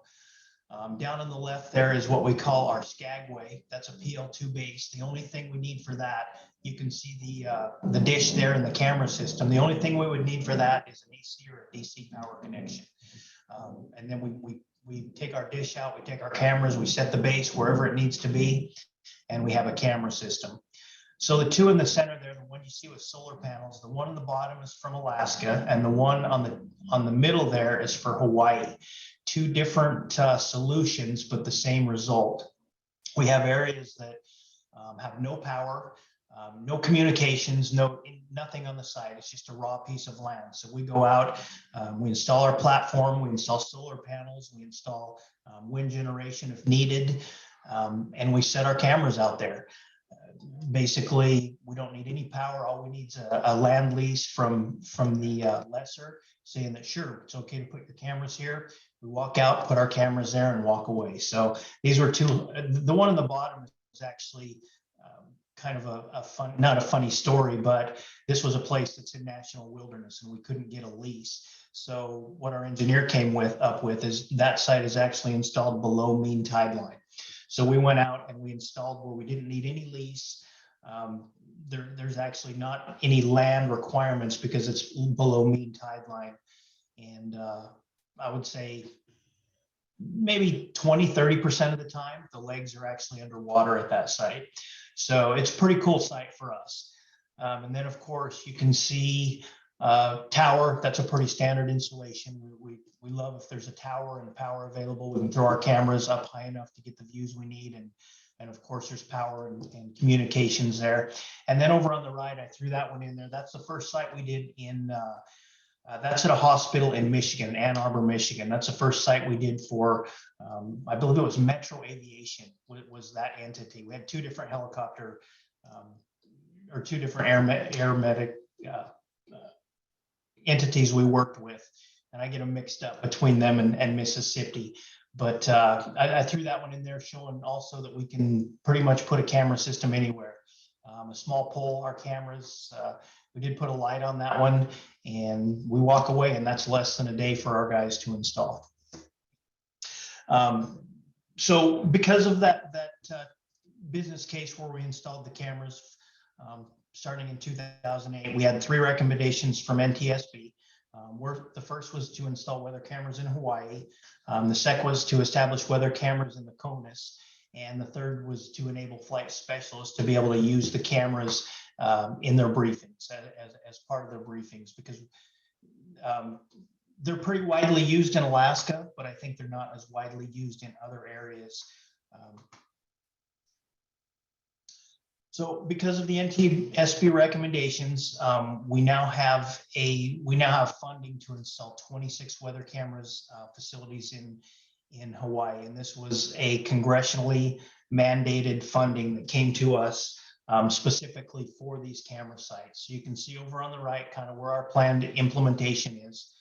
Down on the left there is what we call our Skagway. That's a PL2 base. The only thing we need for that, you can see the dish there in the camera system. The only thing we would need for that is an AC or a DC power connection. And then we take our dish out, we take our cameras, we set the base wherever it needs to be, and we have a camera system. So the 2 in the center there, the one you see with solar panels, the one on the bottom is from Alaska, and the one on the middle there is for Hawaii. 2 different solutions, but the same result. We have areas that have no power, no communications, nothing on the side. It's just a raw piece of land. So we go out, we install our platform, we install solar panels, we install wind generation if needed, and we set our cameras out there. Basically, we don't need any power. All we need is a land lease from the lessor, saying that, sure, it's okay to put your cameras here. We walk out, put our cameras there and walk away. So these were two, the one on the bottom is actually kind of a fun, not a funny story, but this was a place that's in national wilderness and we couldn't get a lease. So what our engineer came up with is that site is actually installed below mean tide line. So we went out and we installed where we didn't need any lease. There's actually not any land requirements because it's below mean tide line. And I would say maybe 20–30% of the time, the legs are actually underwater at that site. So it's a pretty cool site for us. And then of course you can see tower, that's a pretty standard installation. We love if there's a tower and power available, we can throw our cameras up high enough to get the views we need. And of course there's power and communications there. And then over on the right, I threw that one in there. That's the first site we did in, that's at a hospital in Michigan, Ann Arbor, Michigan. That's the first site we did for, I believe it was Metro Aviation, was that entity. We had two different helicopter or two different air medic entities we worked with. And I get them mixed up between them and Mississippi. But I threw that one in there showing also that we can pretty much put a camera system anywhere. A small pole, our cameras, we did put a light on that one and we walk away and that's less than a day for our guys to install. So because of that business case where we installed the cameras starting in 2008, we had 3 recommendations from NTSB. The first was to install weather cameras in Hawaii. The second was to establish weather cameras in the CONUS. And the third was to enable flight specialists to be able to use the cameras in their briefings as part of their briefings, because they're pretty widely used in Alaska, but I think they're not as widely used in other areas. So because of the NTSB recommendations, we now have funding to install 26 weather cameras facilities in Hawaii. And this was a congressionally mandated funding that came to us specifically for these camera sites. So you can see over on the right kind of where our planned implementation is.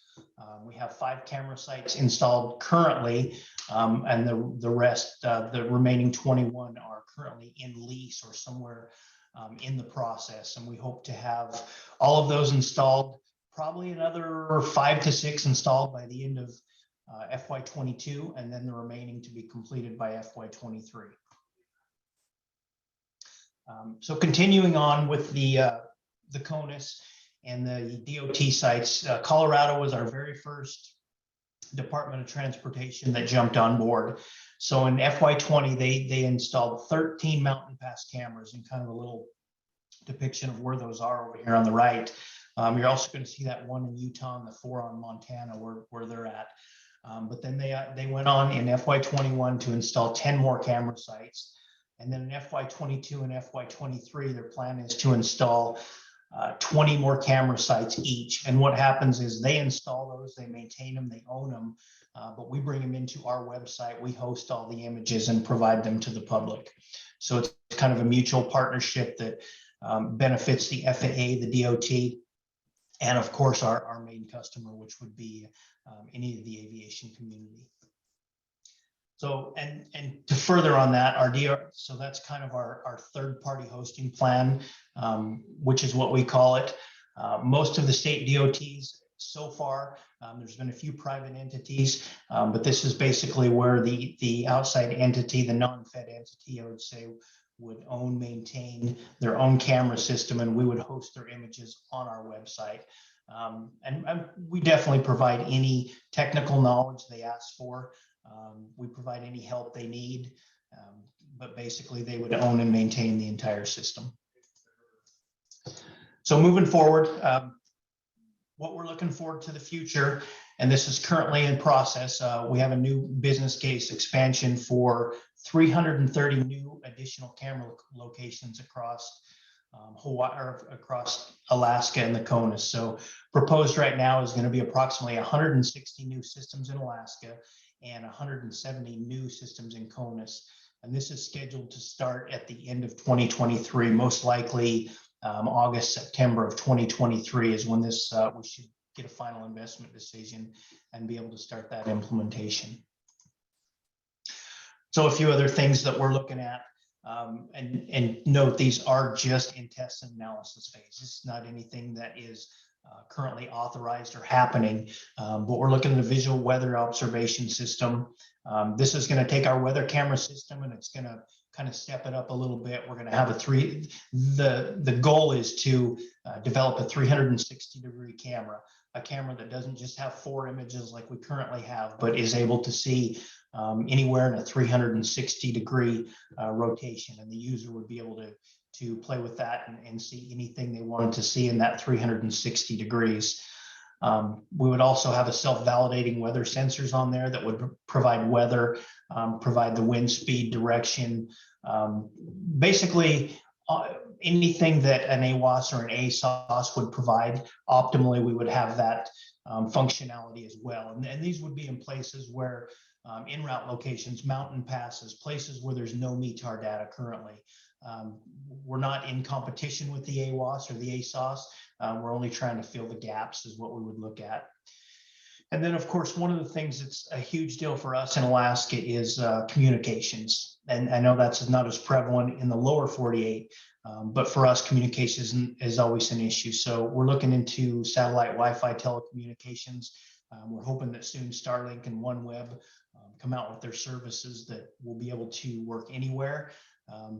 We have 5 camera sites installed currently, and the rest, the remaining 21 are currently in lease or somewhere in the process. And we hope to have all of those installed, probably another 5 to 6 installed by the end of FY22, and then the remaining to be completed by FY23. So continuing on with the CONUS and the DOT sites, Colorado was our very first Department of Transportation that jumped on board. So in FY20, they installed 13 mountain pass cameras, and kind of a little depiction of where those are over here on the right. You're also going to see that one in Utah and the 4 on Montana where they're at. But then they went on in FY21 to install 10 more camera sites. And then in FY22 and FY23, their plan is to install 20 more camera sites each. And what happens is they install those, they maintain them, they own them, but we bring them into our website. We host all the images and provide them to the public. So it's kind of a mutual partnership that benefits the FAA, the DOT, and of course our main customer, which would be any of the aviation community. So, and to further on that, so that's kind of our third-party hosting plan, which is what we call it. Most of the state DOTs so far, there's been a few private entities, but this is basically where the outside entity, the non-fed entity, I would say, would own, maintain their own camera system, and we would host their images on our website. And we definitely provide any technical knowledge they ask for. We provide any help they need, but basically they would own and maintain the entire system. So moving forward, what we're looking forward to the future, and this is currently in process, we have a new business case expansion for 330 new additional camera locations across Hawaii, or across Alaska and the CONUS. So proposed right now is going to be approximately 160 new systems in Alaska and 170 new systems in CONUS. And this is scheduled to start at the end of 2023, most likely August, September of 2023 is when this we should get a final investment decision and be able to start that implementation. So a few other things that we're looking at, and note these are just in test and analysis phase. It's not anything that is currently authorized or happening, but we're looking at a visual weather observation system. This is going to take our weather camera system and it's going to kind of step it up a little bit. We're going to have the goal is to develop a 360-degree camera, a camera that doesn't just have 4 images like we currently have, but is able to see anywhere in a 360-degree rotation, and the user would be able to play with that and see anything they wanted to see in that 360 degrees. We would also have a self-validating weather sensors on there that would provide weather, provide the wind speed, direction, basically anything that an AWAS or an ASOS would provide. Optimally, we would have that functionality as well. And these would be in places where en route locations, mountain passes, places where there's no METAR data currently. We're not in competition with the AWAS or the ASOS. We're only trying to fill the gaps is what we would look at. And then, of course, one of the things that's a huge deal for us in Alaska is communications. And I know that's not as prevalent in the lower 48, but for us, communications is always an issue. So we're looking into satellite Wi-Fi telecommunications. We're hoping that soon Starlink and OneWeb come out with their services that will be able to work anywhere.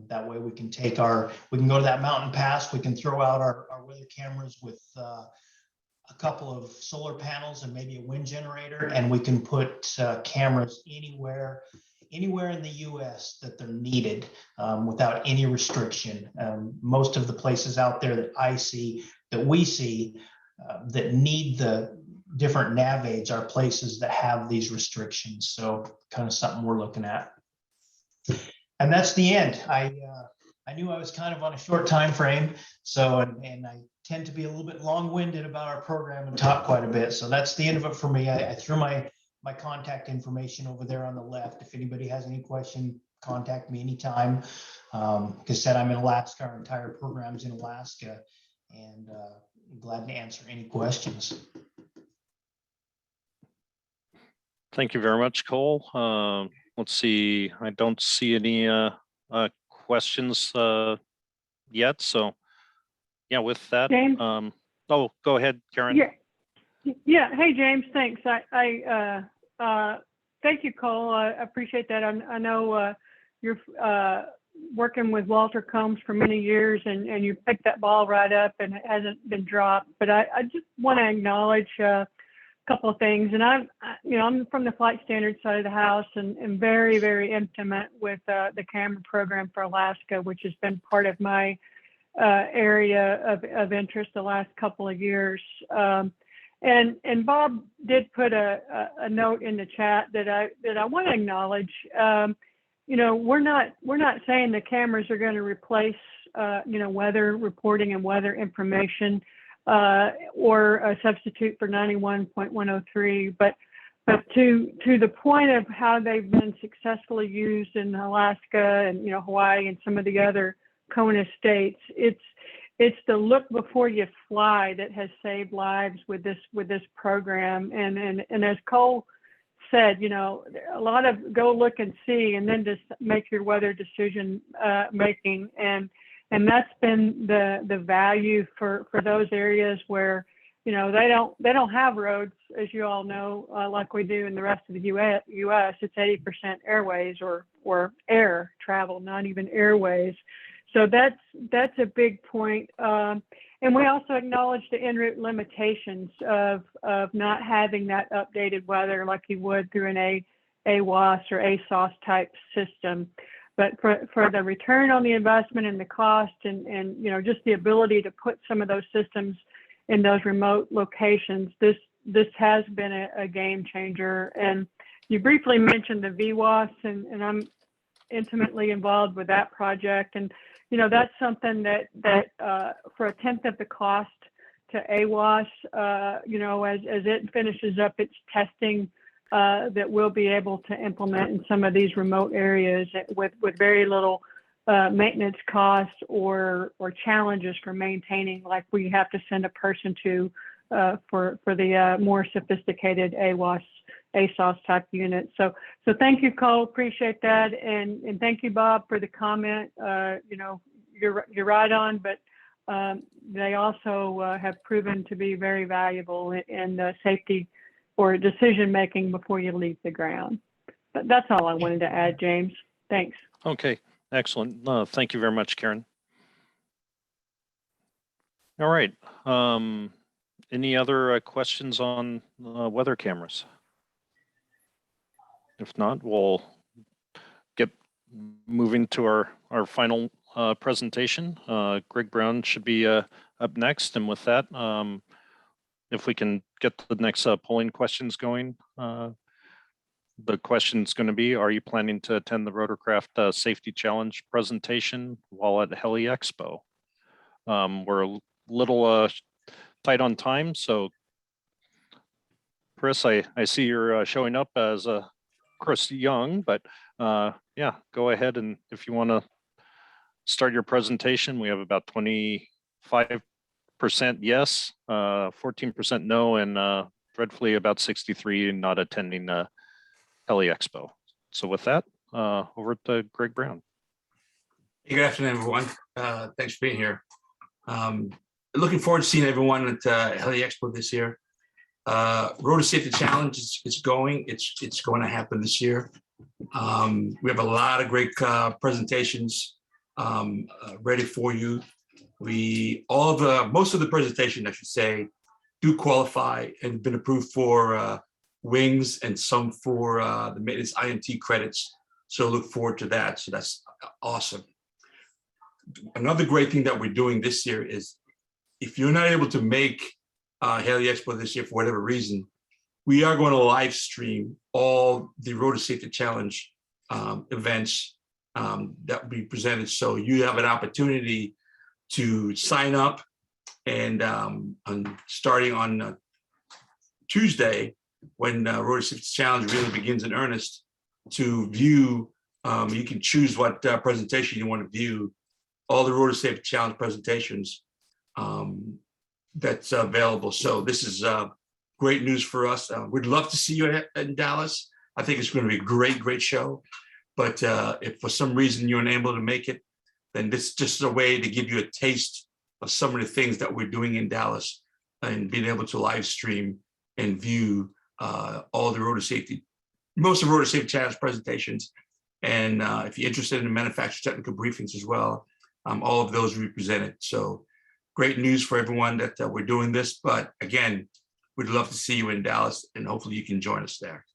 That way we can go to that mountain pass, we can throw out our weather cameras with a couple of solar panels and maybe a wind generator, and we can put cameras anywhere in the US that they're needed without any restriction. Most of the places out there that we see that need the different nav aids are places that have these restrictions. So kind of something we're looking at. And that's the end. I knew I was kind of on a short time frame, so and I tend to be a little bit long-winded about our program and talk quite a bit. So that's the end of it for me. I threw my contact information over there on the left. If anybody has any question, contact me anytime. Like I said, I'm in Alaska. Our entire program's in Alaska, and I'm glad to answer any questions. Thank you very much, Cole. Let's see, I don't see any questions yet. So yeah, with that, James? oh, go ahead, Karen. Yeah. Hey, James, thanks. I thank you, Cole. I appreciate that. I know you're working with Walter Combs for many years, and you picked that ball right up, and it hasn't been dropped. But I just want to acknowledge couple of things, and I'm from the flight standards side of the house, and very, very intimate with the camera program for Alaska, which has been part of my area of interest the last couple of years. And Bob did put a note in the chat that I want to acknowledge. We're not saying the cameras are going to replace weather reporting and weather information, or a substitute for 91.103, but to the point of how they've been successfully used in Alaska and Hawaii and some of the other CONUS states, it's the look before you fly that has saved lives with this program. And as Cole said, a lot of go look and see, and then just make your weather decision making. And that's been the value for those areas where, they don't have roads, as you all know, like we do in the rest of the U.S. It's 80% airways or air travel, not even airways. So that's a big point. And we also acknowledge the en route limitations of not having that updated weather like you would through an AWAS or ASOS type system. But for the return on the investment and the cost and just the ability to put some of those systems in those remote locations, this has been a game changer. And you briefly mentioned the VWAS, and I'm intimately involved with that project. And that's something that for a tenth of the cost to AWAS, as it finishes up its testing, that we'll be able to implement in some of these remote areas with very little maintenance costs or challenges for maintaining, like we have to send a person to for the more sophisticated ASOS type units. So thank you, Cole. Appreciate that, and thank you, Bob, for the comment. You know, you're right on, but they also have proven to be very valuable in safety or decision making before you leave the ground. But that's all I wanted to add, James. Thanks. Okay, excellent. Thank you very much, Karen. All right. Any other questions on weather cameras? If not, we'll get moving to our final presentation. Greg Brown should be up next. And with that, if we can get the next polling questions going. The question is going to be, are you planning to attend the Rotorcraft Safety Challenge presentation while at Heli Expo? We're a little tight on time, so Chris, I see you're showing up as Chris Young, but yeah, go ahead, and if you want to start your presentation, we have about 25% yes, 14% no, and dreadfully about 63 not attending Heli Expo. So with that, over to Greg Brown. Hey, good afternoon, everyone. Thanks for being here. Looking forward to seeing everyone at Heli Expo this year. Rotor Safety Challenge is going. It's going to happen this year. We have a lot of great presentations ready for you. Most of the presentation, I should say, do qualify and been approved for wings and some for the maintenance IMT credits. So look forward to that. So that's awesome. Another great thing that we're doing this year is if you're not able to make Heli Expo this year for whatever reason, we are going to live stream all the Rotor Safety Challenge events that will be presented. So you have an opportunity to sign up and starting on Tuesday, when Rotor Safety Challenge really begins in earnest, to view, you can choose what presentation you want to view, all the Rotor Safety Challenge presentations that's available. So this is great news for us. We'd love to see you in Dallas. I think it's going to be a great show. But if for some reason you're unable to make it, then this is just a way to give you a taste of some of the things that we're doing in Dallas and being able to live stream and view all the Rotor Safety, most of Rotor Safety Challenge presentations. And if you're interested in the manufacturer technical briefings as well, all of those will be presented. So great news for everyone that we're doing this. But again, we'd love to see you in Dallas, and hopefully you can join us there.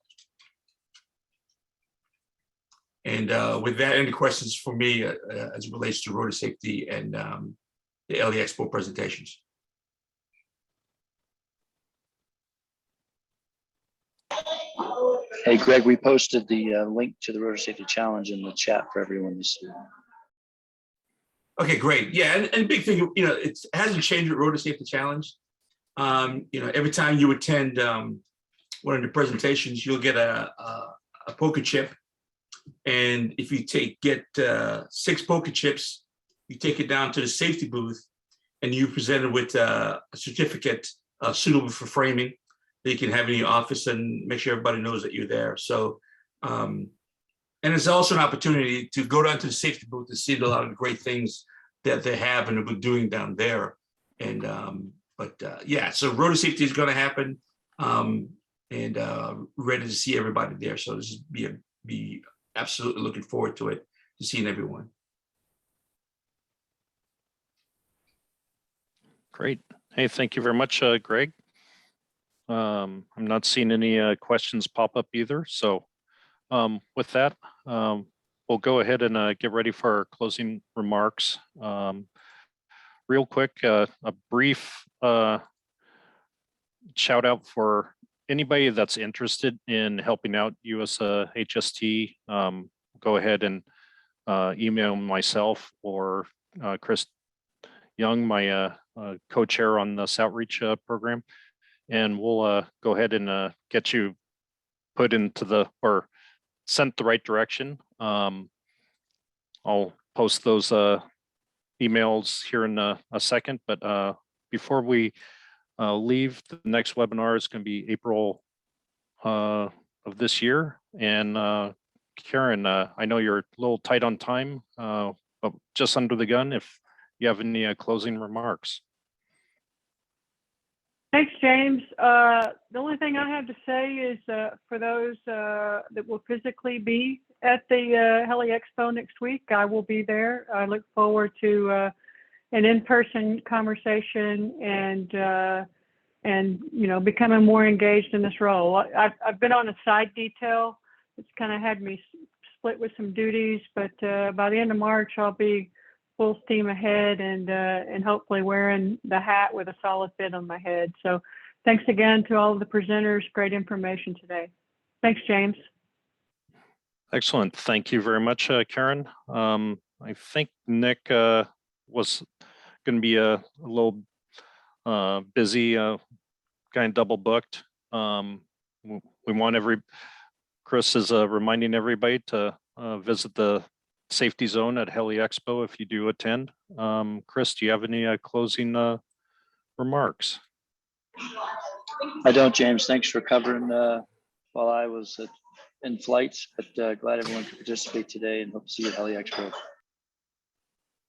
And with that, any questions for me as it relates to Rotor Safety and the Heli Expo presentations? Hey, Greg, we posted the link to the Rotor Safety Challenge in the chat for everyone to see. Okay, great. Yeah, and big thing, you know, it hasn't changed with Rotor Safety Challenge. You know, every time you attend one of the presentations, you'll get a poker chip. And if you get 6 poker chips, you take it down to the safety booth and you present it with a certificate suitable for framing that you can have in your office and make sure everybody knows that you're there. So, and it's also an opportunity to go down to the safety booth and see a lot of the great things that they have and are doing down there. And, yeah, so Rotor Safety is going to happen and ready to see everybody there. So this is be absolutely looking forward to it, to seeing everyone. Great. Hey, thank you very much, Greg. I'm not seeing any questions pop up either. So with that, we'll go ahead and get ready for our closing remarks. Real quick, a brief shout out for anybody that's interested in helping out USHST. Go ahead and email myself or Chris Young, my co-chair on this outreach program, and we'll go ahead and get you put into or sent the right direction. I'll post those emails here in a second, but before we leave. The next webinar is going to be April of this year. And Karen, I know you're a little tight on time, but just under the gun if you have any closing remarks. Thanks, James. The only thing I have to say is for those that will physically be at the Heli Expo next week, I will be there. I look forward to an in-person conversation and you know, becoming more engaged in this role. I've been on a side detail. It's kind of had me split with some duties, but by the end of March, I'll be full steam ahead and hopefully wearing the hat with a solid fit on my head. So thanks again to all of the presenters. Great information today. Thanks, James. Excellent. Thank you very much, Karen. I think Nick was going to be a little busy, kind of double booked. We want Chris is reminding everybody to visit the safety zone at Heli Expo if you do attend. Chris, do you have any closing remarks? I don't, James. Thanks for covering while I was in flights, but glad everyone could participate today and hope to see you at Heli Expo.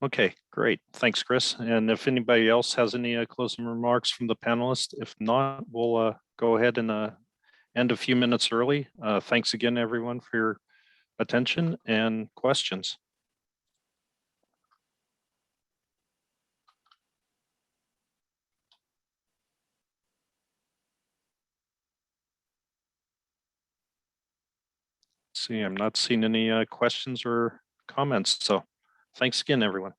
Okay, great. Thanks, Chris. And if anybody else has any closing remarks from the panelists, if not, we'll go ahead and end a few minutes early. Thanks again, everyone, for your attention and questions. See, I'm not seeing any questions or comments. So thanks again, everyone.